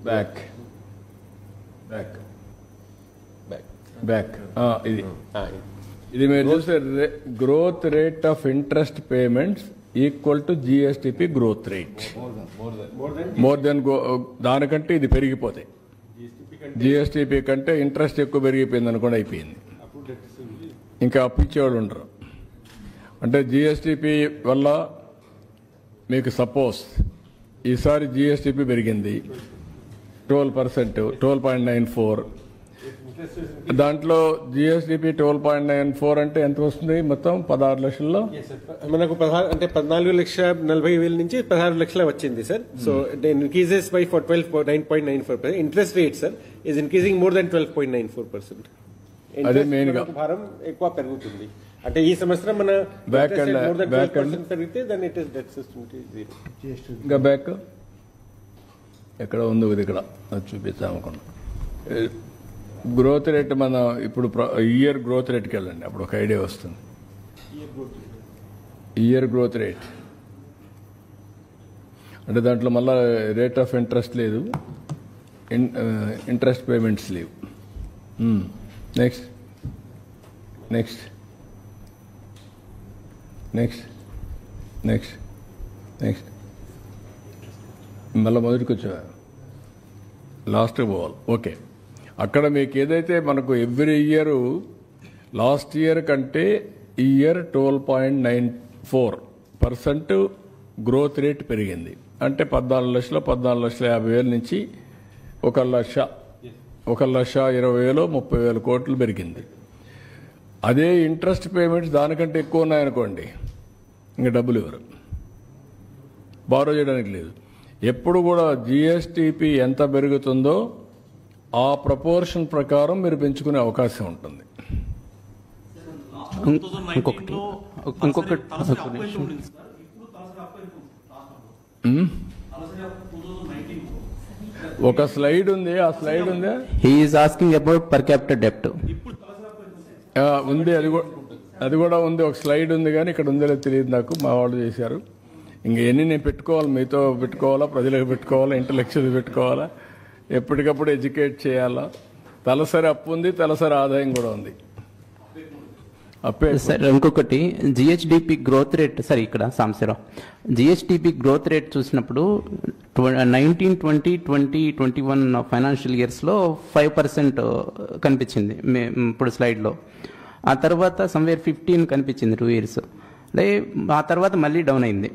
back back back ఇది మీరు చూస్తే growth rate of interest payments equal to GSDP growth rate. More than దానికంటే ఇది పెరిగిపోతాయి. జిఎస్టిపి కంటే ఇంట్రెస్ట్ ఎక్కువ పెరిగిపోయింది అనుకోండి, అయిపోయింది. ఇంకా అప్పు ఇచ్చేవాళ్ళు ఉండరు. అంటే జిఎస్టిపి వల్ల మీకు సపోజ్ ఈసారి జిఎస్టిపి పెరిగింది 12%, 12.94. దాంట్లో జిఎస్డిపి 12.94 అంటే ఎంత వస్తుంది మొత్తం 16 లక్షల్లో? మనకు 14,40,40,000 నుంచి 16 లక్షల వచ్చింది sir. So increases by 12.9.94%. Interest rate sir is increasing more than 12.94%. అదే మెయిన్ గా భారం ఎక్కువ పెరుగుతుంది. అంటే ఈ సంవత్సరం మన బ్యాక్ మోర్ దెన్ 12% పెరిగితే దాని it is debt system zero. ఇంకా బ్యాక్ ఎక్కడ ఉంది? ఇది ఇక్కడ అది చూపిస్తామనుకున్నా. గ్రోత్ రేట్ మన ఇప్పుడు ఇయర్ గ్రోత్ రేట్కి వెళ్ళండి, అప్పుడు ఒక ఐడియా వస్తుంది. ఇయర్ గ్రోత్ రేట్ అంటే దాంట్లో మళ్ళా రేట్ ఆఫ్ ఇంట్రెస్ట్ లేదు, ఇంట్రెస్ట్ పేమెంట్స్ లేవు. Next next next next next మళ్ళీ మొదటికి వచ్చా, లాస్ట్కి పోవాలి. ఓకే, అక్కడ మీకు ఏదైతే మనకు ఎవ్రీ ఇయర్ లాస్ట్ ఇయర్ కంటే ఈ ఇయర్ 12.94% గ్రోత్ రేట్ పెరిగింది. అంటే 14,50,000 నుంచి 1,20,000 30,000 కోట్లు పెరిగింది. అదే ఇంట్రెస్ట్ పేమెంట్స్ దానికంటే ఎక్కువ ఉన్నాయనుకోండి, ఇంకా డబ్బులు ఇవ్వరు, బారో చేయడానికి లేదు. ఎప్పుడు కూడా జిఎస్టిపి ఎంత పెరుగుతుందో ఆ ప్రపోర్షన్ ప్రకారం మీరు పెంచుకునే అవకాశం ఉంటుంది. ఇంకొకటి ఒక స్లైడ్ ఉంది, ఆ స్లైడ్ ఉందా? He is asking about per capital డెప్ట్. ఉంది, అది కూడా ఉంది, ఒక స్లైడ్ ఉంది, కానీ ఇక్కడ ఉందో లేదో తెలియదు నాకు, మా వాళ్ళు చేశారు. ఇంకెన్ని నేను పెట్టుకోవాలి, మీతో పెట్టుకోవాలా, ప్రజలకు పెట్టుకోవాలా, ఇంటలెక్చువల్ పెట్టుకోవాలా, ఎప్పటికప్పుడు ఎడ్యుకేట్ చేయాలా. తలసరి అప్పు ఉంది, తలసరి ఆదాయం కూడా ఉంది. అప్పే సార్ ఇంకొకటి జిహెచ్డిపి గ్రోత్ రేట్ సార్ ఇక్కడ సాంశరావు జిహెచ్డిపి గ్రోత్ రేట్ చూసినప్పుడు 19, 20, 21 ఫైనాన్షియల్ ఇయర్స్లో 5% కనిపించింది ఇప్పుడు స్లైడ్లో. ఆ తర్వాత సమ్వేర్ 15 కనిపించింది 2 years. ఆ తర్వాత మళ్ళీ డౌన్ అయింది.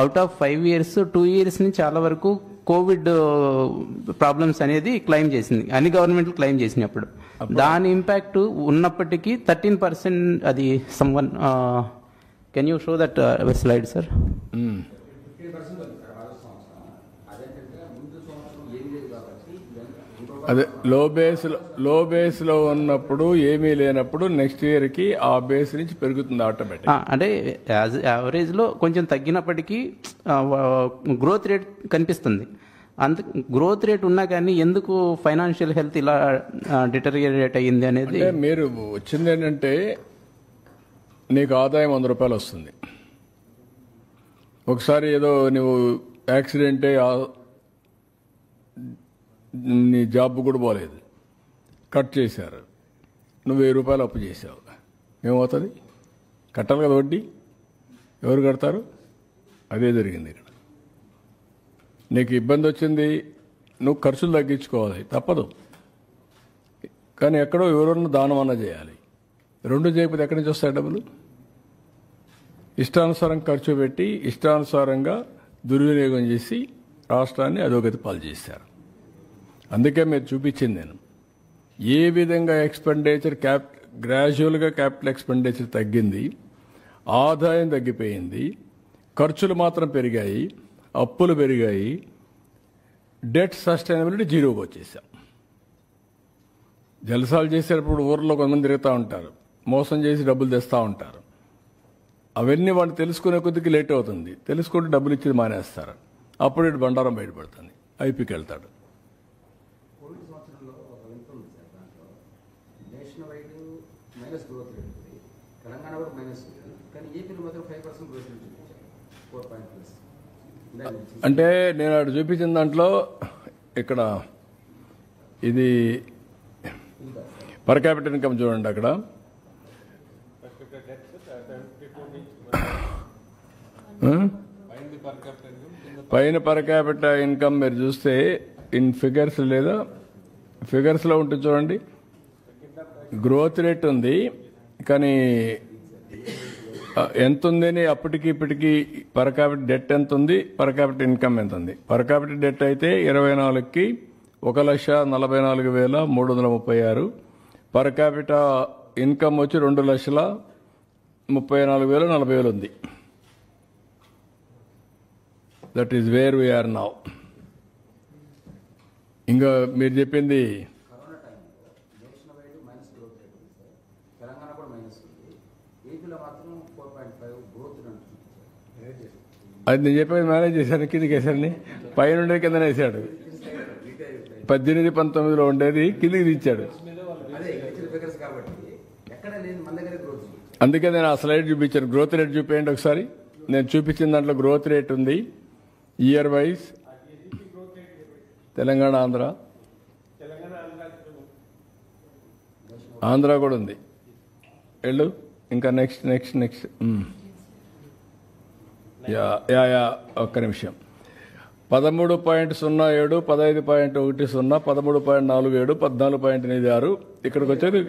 అవుట్ ఆఫ్ 5 years 2 years నుంచి చాలా వరకు కోవిడ్ ప్రాబ్లమ్స్ అనేది క్లెయిమ్ చేసింది, అన్ని గవర్నమెంట్లు క్లెయిమ్ చేసినప్పుడు. దాని ఇంపాక్ట్ ఉన్నప్పటికీ 13% అది someone can you show that slide sir? అదే లో బేస్ లో ఉన్నప్పుడు ఏమీ లేనప్పుడు నెక్స్ట్ ఇయర్ కి ఆ బేస్ నుంచి పెరుగుతుంది ఆటోమేటిక్. అంటే యావరేజ్ లో కొంచెం తగ్గినప్పటికీ గ్రోత్ రేట్ కనిపిస్తుంది. అంత గ్రోత్ రేట్ ఉన్నా కానీ ఎందుకు ఫైనాన్షియల్ హెల్త్ ఇలా డిటరియేట్ అయ్యింది అనేది మీరు వచ్చింది ఏంటంటే, నీకు ఆదాయం 100 రూపాయలు వస్తుంది, ఒకసారి ఏదో నువ్వు యాక్సిడెంట్ నీ జాబ్ కూడా పోలేదు, కట్ చేశారు, నువ్వు 1000 రూపాయలు అప్పు చేసావు, ఏమవుతుంది? కట్టాలి కదా వడ్డీ, ఎవరు కడతారు? అదే జరిగింది ఇక్కడ. నీకు ఇబ్బంది వచ్చింది, నువ్వు ఖర్చులు తగ్గించుకోవాలి, తప్పదు. కానీ ఎక్కడో ఎవరన్నా దానం అన్నా చేయాలి. రెండు చేయకపోతే ఎక్కడి నుంచి వస్తాయి డబ్బులు? ఇష్టానుసారం ఖర్చు పెట్టి ఇష్టానుసారంగా దుర్వినియోగం చేసి రాష్ట్రాన్ని అధోగతి పాలు చేశారు. అందుకే మీరు చూపించింది నేను ఏ విధంగా ఎక్స్పెండిచర్ గ్రాడ్యువల్గా క్యాపిటల్ ఎక్స్పెండిచర్ తగ్గింది, ఆదాయం తగ్గిపోయింది, ఖర్చులు మాత్రం పెరిగాయి, అప్పులు పెరిగాయి, డెట్ సస్టైనబిలిటీ జీరోకి వచ్చేసాం. జలసాలు చేసేటప్పుడు ఊర్లో కొంతమంది తిరుగుతూ ఉంటారు, మోసం చేసి డబ్బులు తెస్తూ ఉంటారు. అవన్నీ వాళ్ళు తెలుసుకునే కొద్దికి లేట్ అవుతుంది, తెలుసుకుంటే డబ్బులు ఇచ్చేది మానేస్తారు. అప్పుడు ఇటు బండారం బయటపడుతుంది, ఐపీకి వెళ్తాడు. కోవిడ్ సంవత్సరంలో ఒక వింత ఉంది సార్, దాంట్లో national wide minus growth rate ఉంది, తెలంగాణ కూడా మైనస్ ఉంది, కానీ ఏపీలో మాత్రం 5% గ్రోత్ రేట్ చూపించారు, 4.+. అంటే నేను అటు చూపించిన దాంట్లో ఇక్కడ ఇది పర్ క్యాపిటల్ ఇన్కమ్ చూడండి, అక్కడ పైన పర్ క్యాపిటల్ ఇన్కమ్ మీరు చూస్తే ఇన్ ఫిగర్స్ లేదా ఫిగర్స్లో ఉంటుంది చూడండి, గ్రోత్ రేట్ ఉంది, కానీ ఎంత ఉందని అప్పటికి ఇప్పటికి పర్ క్యాపిటల్ డెట్ ఎంత ఉంది, పర్ క్యాపిటల్ ఇన్కమ్ ఎంత ఉంది. పర్ క్యాపిటల్ డెట్ అయితే 24కి 1,44,336. పర్ క్యాపిటా ఇన్కమ్ వచ్చి 2,34,040 ఉంది. That is where we're now. ఇంకా మీరు చెప్పింది కరోనా టైంలో national wide minus growth rate ఉంది సార్. తెలంగాణ కూడా మైనస్ ఉంది. ఏపీలో మాత్రం 4.5 గ్రోత్ ఉంటుంది సార్. అది నేను చెప్పేది మేనేజ్ చేశాను, కిందికి వేసాను. పైన కింద వేసాడు. 18-19లో ఉండేది కిందికి దించాడు. అదే ఇచ్చిన ఫిగర్స్ కాబట్టి ఎక్కడ లేదు మన దగ్గర గ్రోత్. అందుకే నేను ఆ స్లైడ్ చూపించాను. గ్రోత్ రేట్ చూపించండి ఒకసారి. నేను చూపించిన దాంట్లో గ్రోత్ రేట్ ఉంది ఇయర్ వైజ్. తెలంగాణ, ఆంధ్ర కూడా ఉంది. వెళ్ళు ఇంకా నెక్స్ట్. ఒక్క నిమిషం. 13.07, 15.10, 13.47, 14.86. ఇక్కడికి వచ్చేది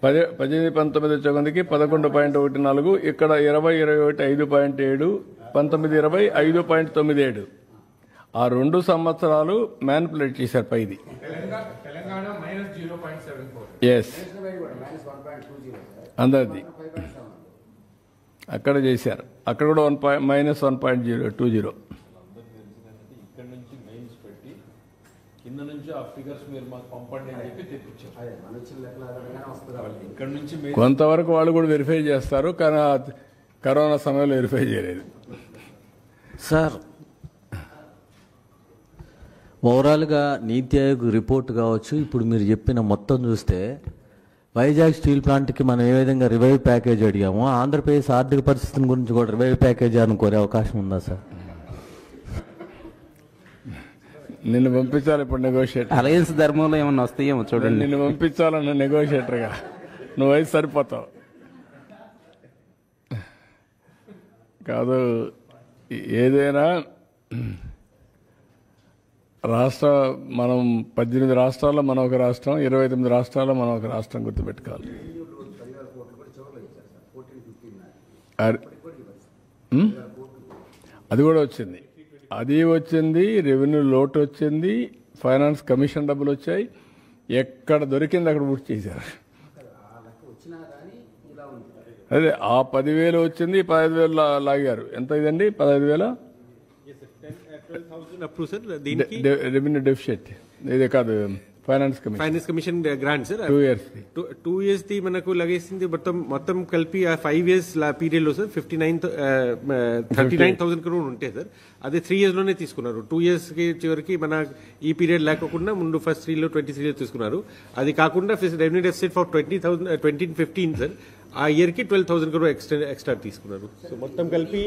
18-19 వచ్చేకొందికి 11.14. ఇక్కడ 20-21 5.7, 19-20 5.97. ఆ 2 సంవత్సరాలు మ్యానిపులేట్ చేశారు పైది. తెలంగాణ -0.74. ఎస్, అందరిది అక్కడ చేశారు. అక్కడ కూడా -1.020. ఇక్కడ నుంచి మెయిన్స్ పెట్టి కింద నుంచి ఆ ఫిగర్స్ మీరు మాకు పంపండి అని చెప్పి తెప్పించారు. ఇక్కడ నుంచి కొంతవరకు వాళ్ళు కూడా వెరిఫై చేస్తారు, కానీ కరోనా సమయంలో వెరిఫై చేయలేదు. సార్, ఓవరాల్గా నీతి ఆయోగ్ రిపోర్ట్ కావచ్చు, ఇప్పుడు మీరు చెప్పిన మొత్తం చూస్తే వైజాగ్ స్టీల్ ప్లాంట్కి మనం ఏ విధంగా రివైవ్ ప్యాకేజ్ అడిగామో, ఆంధ్రప్రదేశ్ ఆర్థిక పరిస్థితిని గురించి కూడా రివైవ్ ప్యాకేజ్ అనుకోరే అవకాశం ఉందా సార్? నిన్ను పంపించాలి ఇప్పుడు నెగోషియేటర్. అలయన్స్ ధర్మంలో ఏమన్నా వస్తాయేమో చూడండి. నిన్ను పంపించాలన్న నెగోషియేటర్గా నువ్వు అయితే సరిపోతావు. కాదు, ఏదైనా మనం 18 రాష్ట్రాల్లో మనం ఒక రాష్ట్రం, 29 రాష్ట్రాల్లో మనం ఒక రాష్ట్రం గుర్తుపెట్టుకోవాలి. అది కూడా వచ్చింది. రెవెన్యూ లోటు వచ్చింది, ఫైనాన్స్ కమిషన్ డబ్బులు వచ్చాయి. ఎక్కడ దొరికింది అక్కడ పూర్తి చేశారు. అదే ఆ 10,000 వచ్చింది, 15,000 లాగారు. ఎంత ఇదండి? 15,000 రెవెన్యూ డెఫిసిట్. ఇదే కాదు, finance commission grant sir. 2 years 2 years the మనకు లగేసింది మొత్తం కలిపి ఆ 5 years పీరియడ్ లో సార్ 39,000 crore ఉంటాయి సార్. అదే 3 years లోనే తీసుకున్నారు. 2 years కి చివరికి మన ఈ పీరియడ్ లేకుండా ముందు ఫస్ట్ 3 లో 23 తీసుకున్నారు. అది కాకుండా రెవెన్యూ డెఫిసిట్ ఫర్ 2015 సార్, ఆ ఇయర్ కి 12,000 crore ఎక్స్ట్రా తీసుకున్నారు. సో మొత్తం కలిపి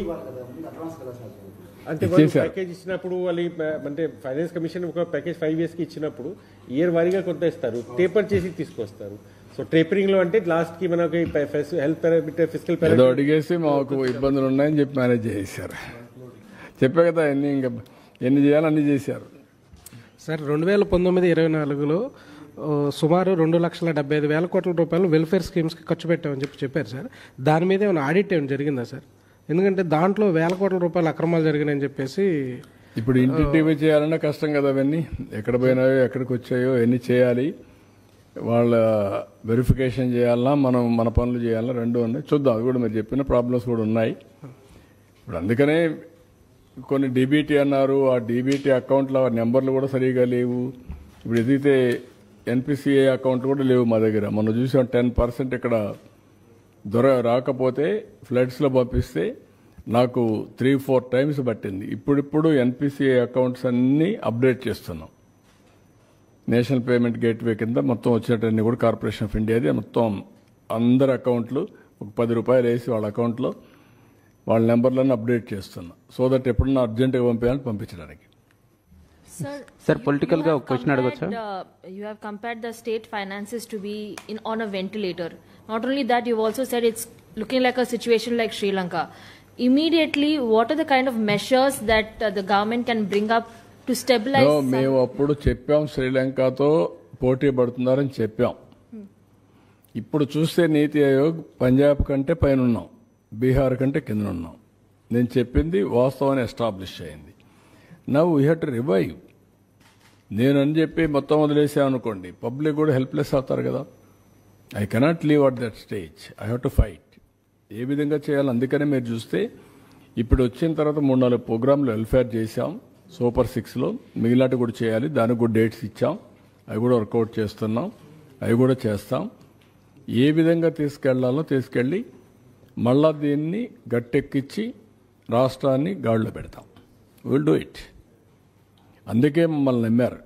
అంటే ప్యాకేజ్ ఇచ్చినప్పుడు వాళ్ళు అంటే ఫైనాన్స్ కమిషన్ ఒక ప్యాకేజ్ 5 years కి ఇచ్చినప్పుడు ఇయర్ వారీగా కొంత ఇస్తారు, టేపర్ చేసి తీసుకొస్తారు. సో టేపరింగ్ లో అంటే లాస్ట్ కి మనకి హెల్త్ పారామీటర్, ఫిజికల్ ఏదో అడిగేసి మాకు ఇబ్బందులు ఉన్నాయని చెప్పి మేనేజ్ చేశారు. చెప్పే కదా ఎన్ని చేయాలో అన్ని చేశారు సార్. 2019-24లో సుమారు 2,75,000 కోట్ల రూపాయలు వెల్ఫేర్ స్కీమ్స్కి ఖర్చు పెట్టామని చెప్పారు సార్. దాని మీద ఏమైనా ఆడిట్ ఏమైనా జరిగిందా సార్? ఎందుకంటే దాంట్లో 1,000 కోట్ల రూపాయలు అక్రమాలు జరిగినాయని చెప్పేసి. ఇప్పుడు ఇంటింటివి చేయాలన్నా కష్టం కదా. అవన్నీ ఎక్కడ పోయినాయో, ఎక్కడికి వచ్చాయో, ఎన్ని చేయాలి, వాళ్ళ వెరిఫికేషన్ చేయాలన్నా మనం మన పనులు చేయాలన్నా, రెండు ఉన్నాయి. చూద్దాం, అది కూడా మీరు చెప్పిన ప్రాబ్లమ్స్ కూడా ఉన్నాయి. ఇప్పుడు అందుకనే కొన్ని డీబీటీ అన్నారు. ఆ డీబీటీ అకౌంట్లో నెంబర్లు కూడా సరిగా లేవు. ఇప్పుడు ఎదిగితే ఎన్పిసిఐ అకౌంట్ కూడా లేవు మా దగ్గర. మనం చూసాం 10% ఇక్కడ రాకపోతే ఫ్లడ్స్లో పంపిస్తే నాకు 3-4 times పట్టింది. ఇప్పుడు ఎన్పిసిఐ అకౌంట్స్ అన్నీ అప్డేట్ చేస్తున్నాం. నేషనల్ పేమెంట్ గేట్వే కింద మొత్తం వచ్చేటన్నీ కూడా కార్పొరేషన్ ఆఫ్ ఇండియాది మొత్తం అందరి అకౌంట్లు ఒక 10 రూపాయలు వేసి వాళ్ళ అకౌంట్లో వాళ్ళ నెంబర్లను అప్డేట్ చేస్తున్నాం. సో దట్ ఎప్పుడన్నా అర్జెంటుగా పంపించాలని పంపించడానికి. Sir, political ga question adagachcha. You have compared the state finances to be on a ventilator. Not only that, you've also said it's looking like a situation like Sri Lanka. Immediately, what are the kind of measures that the government can bring up to stabilize? మేము అప్పుడు చెప్పాం, శ్రీలంకతో పోటీ పడుతున్నారని చెప్పాం. ఇప్పుడు చూస్తే నీతి ఆయోగ్ పంజాబ్ కంటే పైన ఉన్నాం, బీహార్ కంటే కింద ఉన్నాం. నేను చెప్పింది వాస్తవాన్ని ఎస్టాబ్లిష్ అయింది. Now we have to revive. నేనని చెప్పి మొత్తం వదిలేసామనుకోండి, పబ్లిక్ కూడా హెల్ప్లెస్ అవుతారు కదా. I cannot leave at that stage. I have to fight. ఏ విధంగా చేయాలి? అందుకనే మీరు చూస్తే ఇప్పుడు వచ్చిన తర్వాత 3-4 ప్రోగ్రాంలు వెల్ఫేర్ చేశాం. సూపర్ 6లో మిగిలినట్టు కూడా చేయాలి. దానికి కూడా డేట్స్ ఇచ్చాం. అవి కూడా వర్కౌట్ చేస్తున్నాం. అవి కూడా చేస్తాం. ఏ విధంగా తీసుకెళ్లాలో తీసుకెళ్ళి మళ్ళా దీన్ని గట్టెక్కించి రాష్ట్రాన్ని గాడిలో పెడతాం. Will do it. అందుకే మమ్మల్ని నమ్మారు.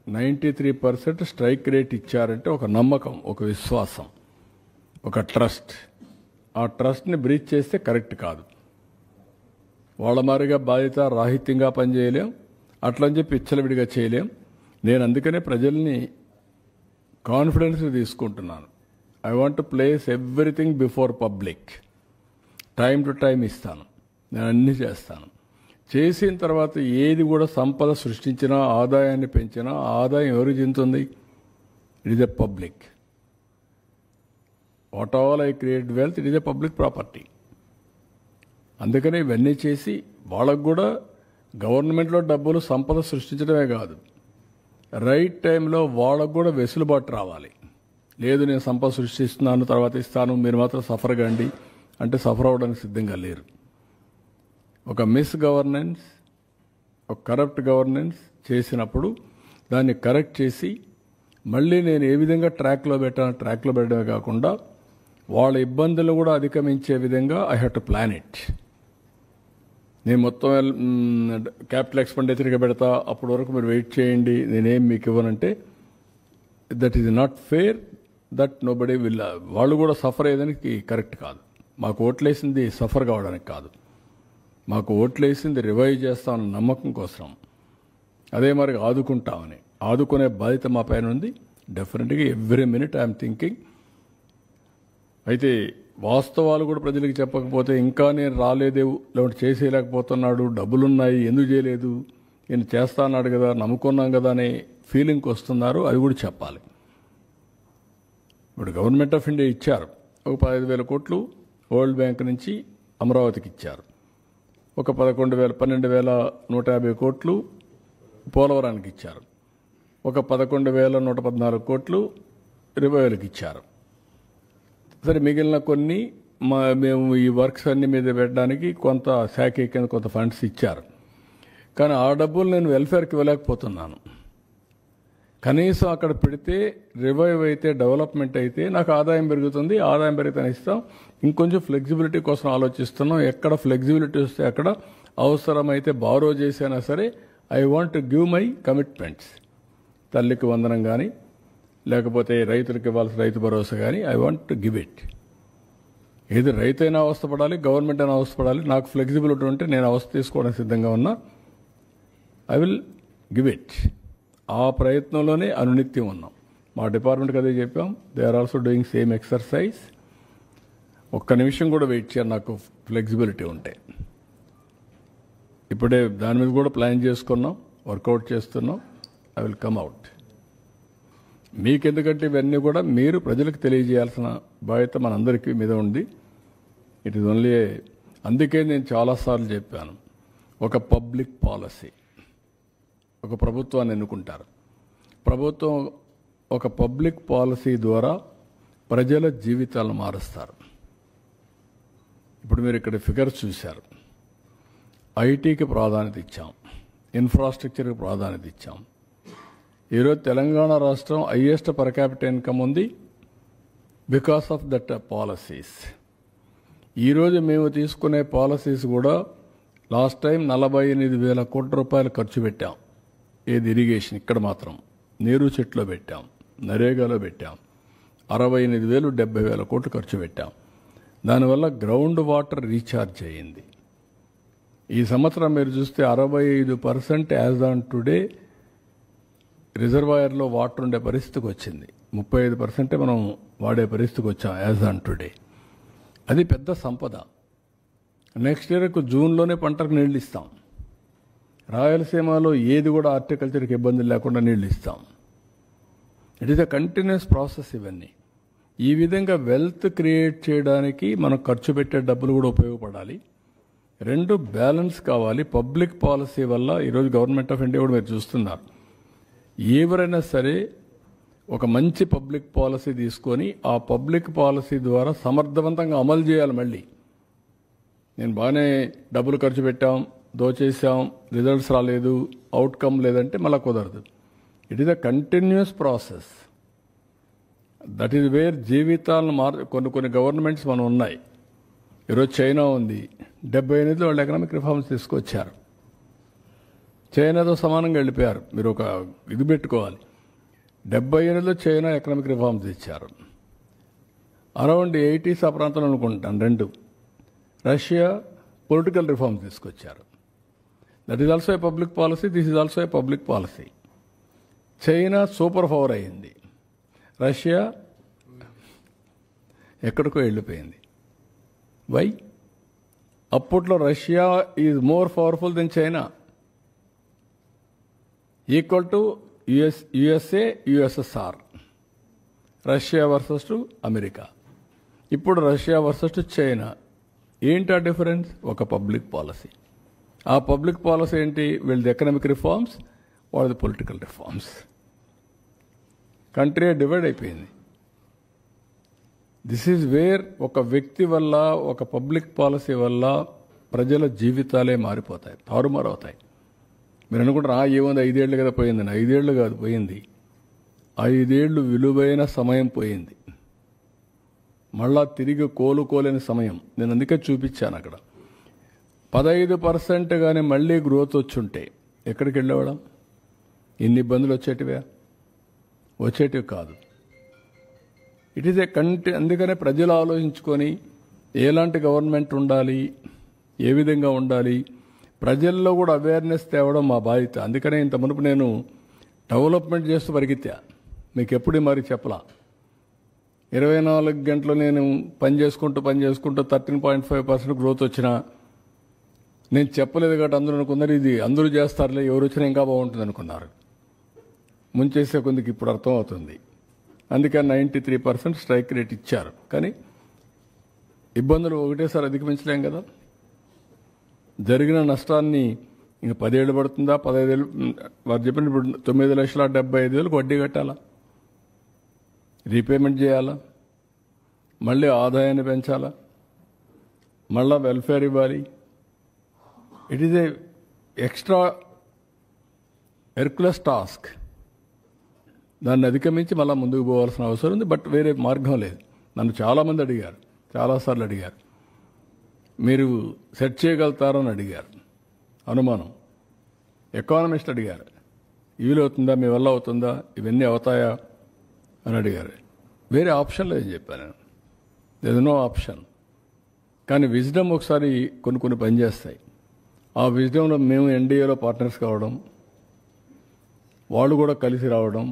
93% స్ట్రైక్ రేట్ ఇచ్చారంటే ఒక నమ్మకం, ఒక విశ్వాసం, ఒక ట్రస్ట్. ఆ ట్రస్ట్ని బ్రీచ్ చేస్తే కరెక్ట్ కాదు. వాళ్ళ మారిగా బాధ్యత రాహిత్యంగా పనిచేయలేం, అట్లని చెప్పి ఇచ్చలవిడిగా చేయలేం. నేను అందుకనే ప్రజల్ని కాన్ఫిడెన్స్ తీసుకుంటున్నాను. I want to place everything before public. Time to time ఇస్తాను, నేను అన్నీ చేస్తాను. చేసిన తర్వాత ఏది కూడా సంపద సృష్టించినా, ఆదాయాన్ని పెంచినా, ఆదాయం ఎవరికి చెందుతుంది? It is a public. What all I create wealth, it is a public property. అందుకని ఇవన్నీ చేసి వాళ్ళకు కూడా గవర్నమెంట్లో డబ్బులు సంపద సృష్టించడమే కాదు, రైట్ టైంలో వాళ్ళకు కూడా వెసులుబాటు రావాలి. లేదు నేను సంపద సృష్టిస్తున్నాను తర్వాత ఇస్తాను, మీరు మాత్రం సఫర్ కండి అంటే సఫర్ అవ్వడానికి సిద్ధంగా లేరు. ఒక మిస్ గవర్నెన్స్, ఒక కరప్ట్ గవర్నెన్స్ చేసినప్పుడు దాన్ని కరెక్ట్ చేసి మళ్ళీ నేను ఏ విధంగా ట్రాక్లో పెట్టడమే కాకుండా వాళ్ళ ఇబ్బందులు కూడా అధిగమించే విధంగా I have to plan it. నేను మొత్తం క్యాపిటల్ ఎక్స్పెండిచర్గా పెడతా, అప్పటి వరకు మీరు వెయిట్ చేయండి, నేనేం మీకు ఇవ్వనంటే that is not fair. That nobody will. వాళ్ళు కూడా సఫర్ అయ్యేదానికి కరెక్ట్ కాదు. మాకు ఓట్లేసింది సఫర్ కావడానికి కాదు, మాకు ఓట్లేసింది రివైవ్ చేస్తామన్న నమ్మకం కోసం. అదే మరి ఆదుకుంటామని, ఆదుకునే బాధ్యత మా పైన ఉంది. డెఫినెట్గా ఎవ్రీ మినిట్ ఐఎమ్ థింకింగ్. అయితే వాస్తవాలు కూడా ప్రజలకు చెప్పకపోతే ఇంకా నేను రాలేదే, లేకుంటే చేసేయలేకపోతున్నాడు, డబ్బులున్నాయి ఎందుకు చేయలేదు, నేను చేస్తా అన్నాడు కదా, నమ్ముకున్నాం కదా అనే ఫీలింగ్కి వస్తున్నారు. అది కూడా చెప్పాలి. ఇప్పుడు గవర్నమెంట్ ఆఫ్ ఇండియా ఇచ్చారు ఒక 15,000 కోట్లు, వరల్డ్ బ్యాంక్ నుంచి అమరావతికి ఇచ్చారు. ఒక 12,150 కోట్లు పోలవరానికి ఇచ్చారు. ఒక 11,114 కోట్లు రివైవల్కి ఇచ్చారు. సరే మిగిలిన కొన్ని మేము ఈ వర్క్స్ అన్ని మీద పెట్టడానికి కొంత శాఖ కింద కొంత ఫండ్స్ ఇచ్చారు. కానీ ఆ డబ్బులు నేను వెల్ఫేర్కి ఇవ్వలేకపోతున్నాను. కనీసం అక్కడ పెడితే రివైవ్ అయితే, డెవలప్మెంట్ అయితే నాకు ఆదాయం పెరుగుతుంది. ఆదాయం పెరిగితే ఇస్తాం. ఇంకొంచెం ఫ్లెక్సిబిలిటీ కోసం ఆలోచిస్తున్నాం. ఎక్కడ ఫ్లెక్సిబిలిటీ వస్తే అక్కడ అవసరమైతే బారో చేసైనా సరే I want to give my commitments. తల్లికి వందనం కానీ, లేకపోతే రైతులకు ఇవ్వాల్సిన రైతు భరోసా కానీ I want to give it. ఏది రైతైనా అవస్థపడాలి, గవర్నమెంట్ అయినా అవస్థపడాలి. నాకు ఫ్లెక్సిబిలిటీ ఉంటే నేను అవస్థ తీసుకోవడానికి సిద్ధంగా ఉన్నా. I will give it. ఆ ప్రయత్నంలోనే అనునిత్యం ఉన్నాం. మా డిపార్ట్మెంట్కి అదే చెప్పాం. They are also doing same exercise. ఒక్క నిమిషం కూడా వెయిట్ చేయాలి నాకు ఫ్లెక్సిబిలిటీ ఉంటే. ఇప్పుడే దాని మీద కూడా ప్లాన్ చేసుకున్నాం, వర్కౌట్ చేస్తున్నాం. I will come out. మీకెందుకంటే ఇవన్నీ కూడా మీరు ప్రజలకు తెలియజేయాల్సిన బాధ్యత మనందరికీ మీద ఉంది. It is only. అందుకే నేను చాలాసార్లు చెప్పాను, ఒక పబ్లిక్ పాలసీ, ఒక ప్రభుత్వాన్ని ఎన్నుకుంటారు. ప్రభుత్వం ఒక పబ్లిక్ పాలసీ ద్వారా ప్రజల జీవితాలను మారుస్తారు. ఇప్పుడు మీరు ఇక్కడ ఫిగర్స్ చూశారు. ఐటీకి ప్రాధాన్యత ఇచ్చాం, ఇన్ఫ్రాస్ట్రక్చర్కి ప్రాధాన్యత ఇచ్చాం. ఈరోజు తెలంగాణ రాష్ట్రం హైయెస్ట్ పర్ క్యాపిటల్ ఇన్కమ్ ఉంది బికాస్ ఆఫ్ దట్ పాలసీస్. ఈరోజు మేము తీసుకునే పాలసీస్ కూడా లాస్ట్ టైం 48,000 కోట్ల రూపాయలు ఖర్చు పెట్టాం. ఏది ఇరిగేషన్, ఇక్కడ మాత్రం నీరు చెట్లో పెట్టాం, నరేగాలో పెట్టాం. 68,000 70,000 కోట్లు ఖర్చు పెట్టాం. దానివల్ల గ్రౌండ్ వాటర్ రీఛార్జ్ అయ్యింది. ఈ సంవత్సరం మీరు చూస్తే 65% యాజ్ ఆన్ టుడే రిజర్వాయర్లో వాటర్ ఉండే పరిస్థితికి వచ్చింది. 35% మనం వాడే పరిస్థితికి వచ్చాం యాజ్ ఆన్ టుడే. అది పెద్ద సంపద. నెక్స్ట్ ఇయర్కు జూన్లోనే పంటకు నీళ్ళు ఇస్తాం. రాయలసీమలో ఏది కూడా హార్టికల్చర్కి ఇబ్బందులు లేకుండా నీళ్ళు ఇస్తాం. It is a continuous process. ఇవన్నీ ఈ విధంగా వెల్త్ క్రియేట్ చేయడానికి మనం ఖర్చు పెట్టే డబ్బులు కూడా ఉపయోగపడాలి. రెండు బ్యాలెన్స్ కావాలి. పబ్లిక్ పాలసీ వల్ల ఈరోజు గవర్నమెంట్ ఆఫ్ ఇండియా కూడా మీరు చూస్తున్నారు, ఎవరైనా సరే ఒక మంచి పబ్లిక్ పాలసీ తీసుకొని ఆ పబ్లిక్ పాలసీ ద్వారా సమర్థవంతంగా అమలు చేయాలి. మళ్ళీ నేను బాగానే డబ్బులు ఖర్చు పెట్టాం, దోచేసాం, రిజల్ట్స్ రాలేదు, అవుట్కమ్ లేదంటే మళ్ళీ కుదరదు. It is a continuous process. That is wear జీవితాలను కొన్ని గవర్నమెంట్స్ మనం ఉన్నాయి. ఈరోజు చైనా ఉంది, 78లో వాళ్ళు ఎకనామిక్ రిఫార్మ్స్ తీసుకొచ్చారు. చైనాతో సమానంగా వెళ్ళిపోయారు. మీరు ఒక ఇది పెట్టుకోవాలి, 78లో చైనా ఎకనామిక్ రిఫార్మ్స్ ఇచ్చారు. అరౌండ్ 80s ఆ ప్రాంతంలో అనుకుంటాను 2 రష్యా పొలిటికల్ రిఫార్మ్స్ తీసుకొచ్చారు. That is also a public policy, this is also a public policy. China super power అయింది, రష్యా ఎక్కడికో వెళ్ళిపోయింది. వై? అప్పట్లో Russia is more powerful than China, equal to USA USSR, Russia versus to America. ఇప్పుడు Russia versus to China. ఏంటి ఆ difference? ఒక public policy. ఆ public policy ఏంటి? వీళ్ళది ఎకనామిక్ రిఫార్మ్స్, వాళ్ళది పొలిటికల్ రిఫార్మ్స్. కంట్రీ డివైడ్ అయిపోయింది. దిస్ ఈజ్ వేర్ ఒక వ్యక్తి వల్ల, ఒక పబ్లిక్ పాలసీ వల్ల ప్రజల జీవితాలే మారిపోతాయి, తారుమారు అవుతాయి. మీరు అనుకుంటారు ఏముంది 5 ఏళ్ళు కదా పోయిందని. 5 ఏళ్ళు కాదు పోయింది, 5 ఏళ్ళు విలువైన సమయం పోయింది. మళ్ళా తిరిగి కోలుకోలేని సమయం. నేను అందుకే చూపించాను అక్కడ 15% కానీ మళ్ళీ గ్రోత్ వచ్చుంటే ఎక్కడికి వెళ్ళేవాళ్ళం? ఇన్ని ఇబ్బందులు వచ్చేటివి కాదు. ఇట్ ఈస్ ఏ అందుకనే ప్రజలు ఆలోచించుకొని ఎలాంటి గవర్నమెంట్ ఉండాలి, ఏ విధంగా ఉండాలి, ప్రజల్లో కూడా అవేర్నెస్ తేవడం మా బాధ్యత. అందుకనే ఇంత మునుపు నేను డెవలప్మెంట్ చేస్తూ పరిగెత్తా, మీకు ఎప్పుడు మరి చెప్పలా. 24 గంటలు నేను పని చేసుకుంటూ 13.5% గ్రోత్ వచ్చినా నేను చెప్పలేదు కాబట్టి అందరూ అనుకున్నారు ఇది అందరూ చేస్తారులే, ఎవరు వచ్చినా ఇంకా బాగుంటుంది అనుకున్నారు. ముంచేసే కొందికి ఇప్పుడు అర్థమవుతుంది. అందుకని 93% స్ట్రైక్ రేట్ ఇచ్చారు. కానీ ఇబ్బందులు ఒకటేసారి అధిగమించలేం కదా. జరిగిన నష్టాన్ని ఇంక 10 ఏళ్ళు పడుతుందా, 15 ఏళ్ళు? వారు చెప్పిన ఇప్పుడు 9,75,000 వడ్డీ కట్టాలా, రీపేమెంట్ చేయాలా, మళ్ళీ ఆదాయాన్ని పెంచాలా, మళ్ళా వెల్ఫేర్ ఇవ్వాలి. It is a extra Hercules task. దాన్ని అధిగమించి మళ్ళీ ముందుకు పోవాల్సిన అవసరం ఉంది. బట్ వేరే మార్గం లేదు. నన్ను చాలామంది అడిగారు, చాలాసార్లు అడిగారు, మీరు సెట్ చేయగలుగుతారని అడిగారు. అనుమానం. ఎకానమిస్ట్ అడిగారు, వీలవుతుందా, మీ వల్ల అవుతుందా, ఇవన్నీ అవుతాయా అని అడిగారు. వేరే ఆప్షన్ లేదని చెప్పాను నేను. There no option. కానీ విజ్డమ్ ఒకసారి కొన్ని పనిచేస్తాయి. ఆ విజ్డమ్లో మేము ఎన్డీఏలో పార్ట్నర్స్ కావడం, వాళ్ళు కూడా కలిసి రావడం,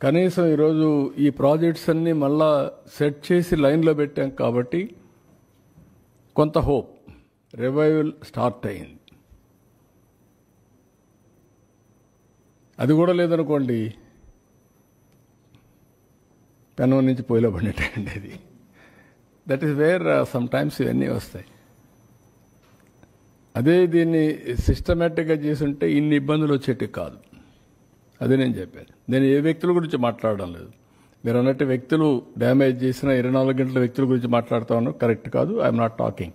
కనీసం ఈరోజు ఈ ప్రాజెక్ట్స్ అన్నీ మళ్ళా సెట్ చేసి లైన్లో పెట్టాం కాబట్టి కొంత హోప్, రివైవల్ స్టార్ట్ అయింది. అది కూడా లేదనుకోండి, పెనం నుంచి పొయ్యిలో పడినట్టండి అది. That is wear some times ఇవన్నీ వస్తాయి. అదే దీన్ని సిస్టమేటిక్గా చేసుంటే ఇన్ని ఇబ్బందులు వచ్చేటివి కాదు. అదే నేను చెప్పాను. నేను ఏ వ్యక్తుల గురించి మాట్లాడడం లేదు. మీరు అన్నట్టు వ్యక్తులు డ్యామేజ్ చేసిన 24 గంటల వ్యక్తుల గురించి మాట్లాడుతా ఉన్నాను, కరెక్ట్ కాదు. I'm not talking.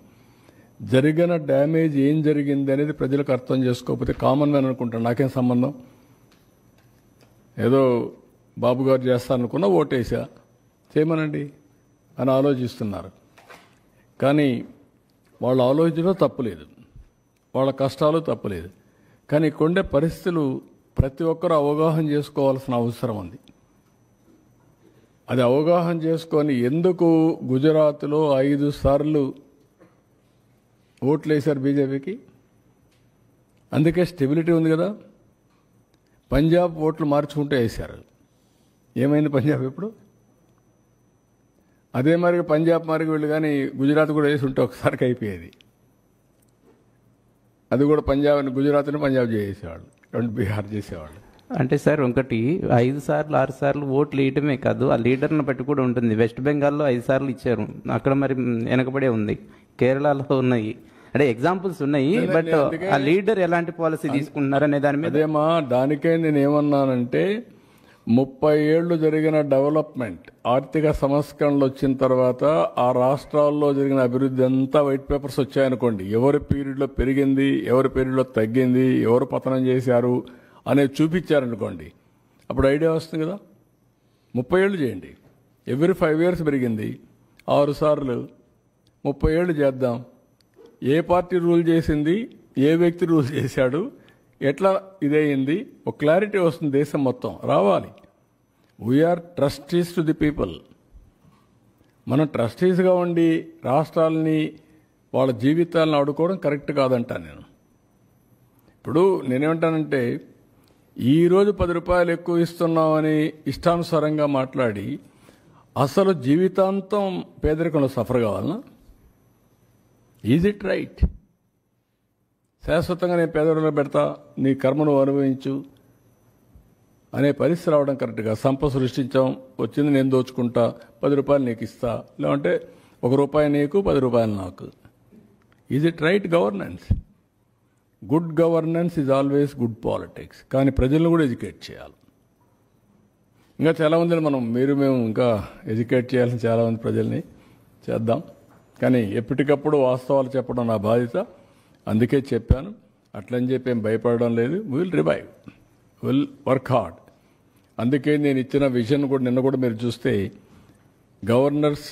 జరిగిన డ్యామేజ్ ఏం జరిగింది అనేది ప్రజలకు అర్థం చేసుకోకపోతే కామన్ మ్యాన్ అనుకుంటాను, నాకేం సంబంధం, ఏదో బాబు గారు చేస్తారనుకున్నా ఓటేసా, చేయమనండి అని ఆలోచిస్తున్నారు. కానీ వాళ్ళ ఆలోచనలో తప్పులేదు, వాళ్ళ కష్టాలు తప్పులేదు. కానీ కొండే పరిస్థితులు ప్రతి ఒక్కరూ అవగాహన చేసుకోవాల్సిన అవసరం ఉంది. అది అవగాహన చేసుకొని ఎందుకు గుజరాత్లో 5 సార్లు ఓట్లు వేశారు బీజేపీకి? అందుకే స్టెబిలిటీ ఉంది కదా. పంజాబ్ ఓట్లు మార్చుకుంటూ వేశారు. ఏమైంది పంజాబ్ ఇప్పుడు? అదే మరి పంజాబ్ మరి వీళ్ళు కానీ గుజరాత్ కూడా వేసి ఉంటే ఒకసారికి అయిపోయేది. అది కూడా గుజరాత్ని పంజాబ్ చేసేవాళ్ళు, 2 బీహార్ చేసేవాళ్ళు. అంటే సార్ ఒకటి 5 సార్లు 6 సార్లు ఓట్లు వేయటమే కాదు, ఆ లీడర్ని బట్టి కూడా ఉంటుంది. వెస్ట్ బెంగాల్లో 5 సార్లు ఇచ్చారు, అక్కడ మరి వెనకబడే ఉంది. కేరళలో ఉన్నాయి. అంటే ఎగ్జాంపుల్స్ ఉన్నాయి, బట్ ఆ లీడర్ ఎలాంటి పాలసీ తీసుకుంటున్నారు అనే దాని మీద. అదేమా, దానికే నేను ఏమన్నానంటే 30 ఏళ్లు జరిగిన డెవలప్మెంట్, ఆర్థిక సంస్కరణలు వచ్చిన తర్వాత ఆ రాష్ట్రాల్లో జరిగిన అభివృద్ధి అంతా వైట్ పేపర్స్ వచ్చాయనుకోండి, ఎవరి పీరియడ్లో పెరిగింది, ఎవరి పీరియడ్లో తగ్గింది, ఎవరు పతనం చేశారు అనేది చూపించారనుకోండి, అప్పుడు ఐడియా వస్తుంది కదా. 30 ఏళ్ళు చేయండి, ఎవ్రీ 5 years పెరిగింది, 6 సార్లు 30 ఏళ్ళు చేద్దాం. ఏ పార్టీ రూల్ చేసింది, ఏ వ్యక్తి రూల్ చేశాడు, ఎట్లా ఇదయింది, ఒక క్లారిటీ వస్తుంది. దేశం మొత్తం రావాలి. We're trustees to the people. మనం ట్రస్టీస్గా ఉండి రాష్ట్రాలని వాళ్ళ జీవితాలను ఆడుకోవడం కరెక్ట్ కాదంటాను నేను. ఇప్పుడు నేనేమంటానంటే, ఈరోజు 10 రూపాయలు ఎక్కువ ఇస్తున్నామని ఇష్టానుసారంగా మాట్లాడి అసలు జీవితాంతం పేదరికంలో సఫర్ కావాలనా? Is it right? శాశ్వతంగా నేను పేదరికంలో పెడతా, నీ కర్మను అనుభవించు అనే పరిస్థితి రావడం కరెక్ట్గా. సంపద సృష్టించాం, వచ్చింది నేను దోచుకుంటా, 10 రూపాయలు నీకు ఇస్తా, లేదంటే 1 రూపాయి నీకు, 10 రూపాయలు నాకు. Is it right governance? Good governance is always good politics. కానీ ప్రజలను కూడా ఎడ్యుకేట్ చేయాలి. ఇంకా చాలామందిని మేము ఇంకా ఎడ్యుకేట్ చేయాల్సిన చాలామంది ప్రజల్ని చేద్దాం. కానీ ఎప్పటికప్పుడు వాస్తవాలు చెప్పడం నా బాధ్యత. అందుకే చెప్పాను. అట్లని చెప్పి ఏం భయపడడం లేదు. Will revive, will work hard. అందుకే నేను ఇచ్చిన విజన్ కూడా నిన్న కూడా మీరు చూస్తే గవర్నర్స్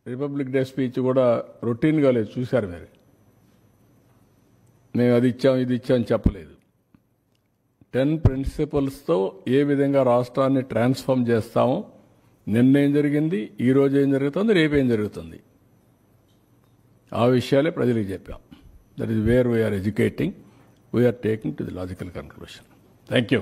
రిపబ్లిక్ డే స్పీచ్ కూడా రొటీన్గా లేదు, చూశారు మీరు. మేము అది ఇచ్చాం ఇది ఇచ్చామని చెప్పలేదు. 10 ప్రిన్సిపల్స్తో ఏ విధంగా రాష్ట్రాన్ని ట్రాన్స్ఫార్మ్ చేస్తామో, నిన్నేం జరిగింది, ఈరోజు ఏం జరుగుతుంది, రేపేం జరుగుతుంది, ఆ విషయాలే ప్రజలకు చెప్పాం. That is where we're educating, we're taking to the logical conclusion. Thank you.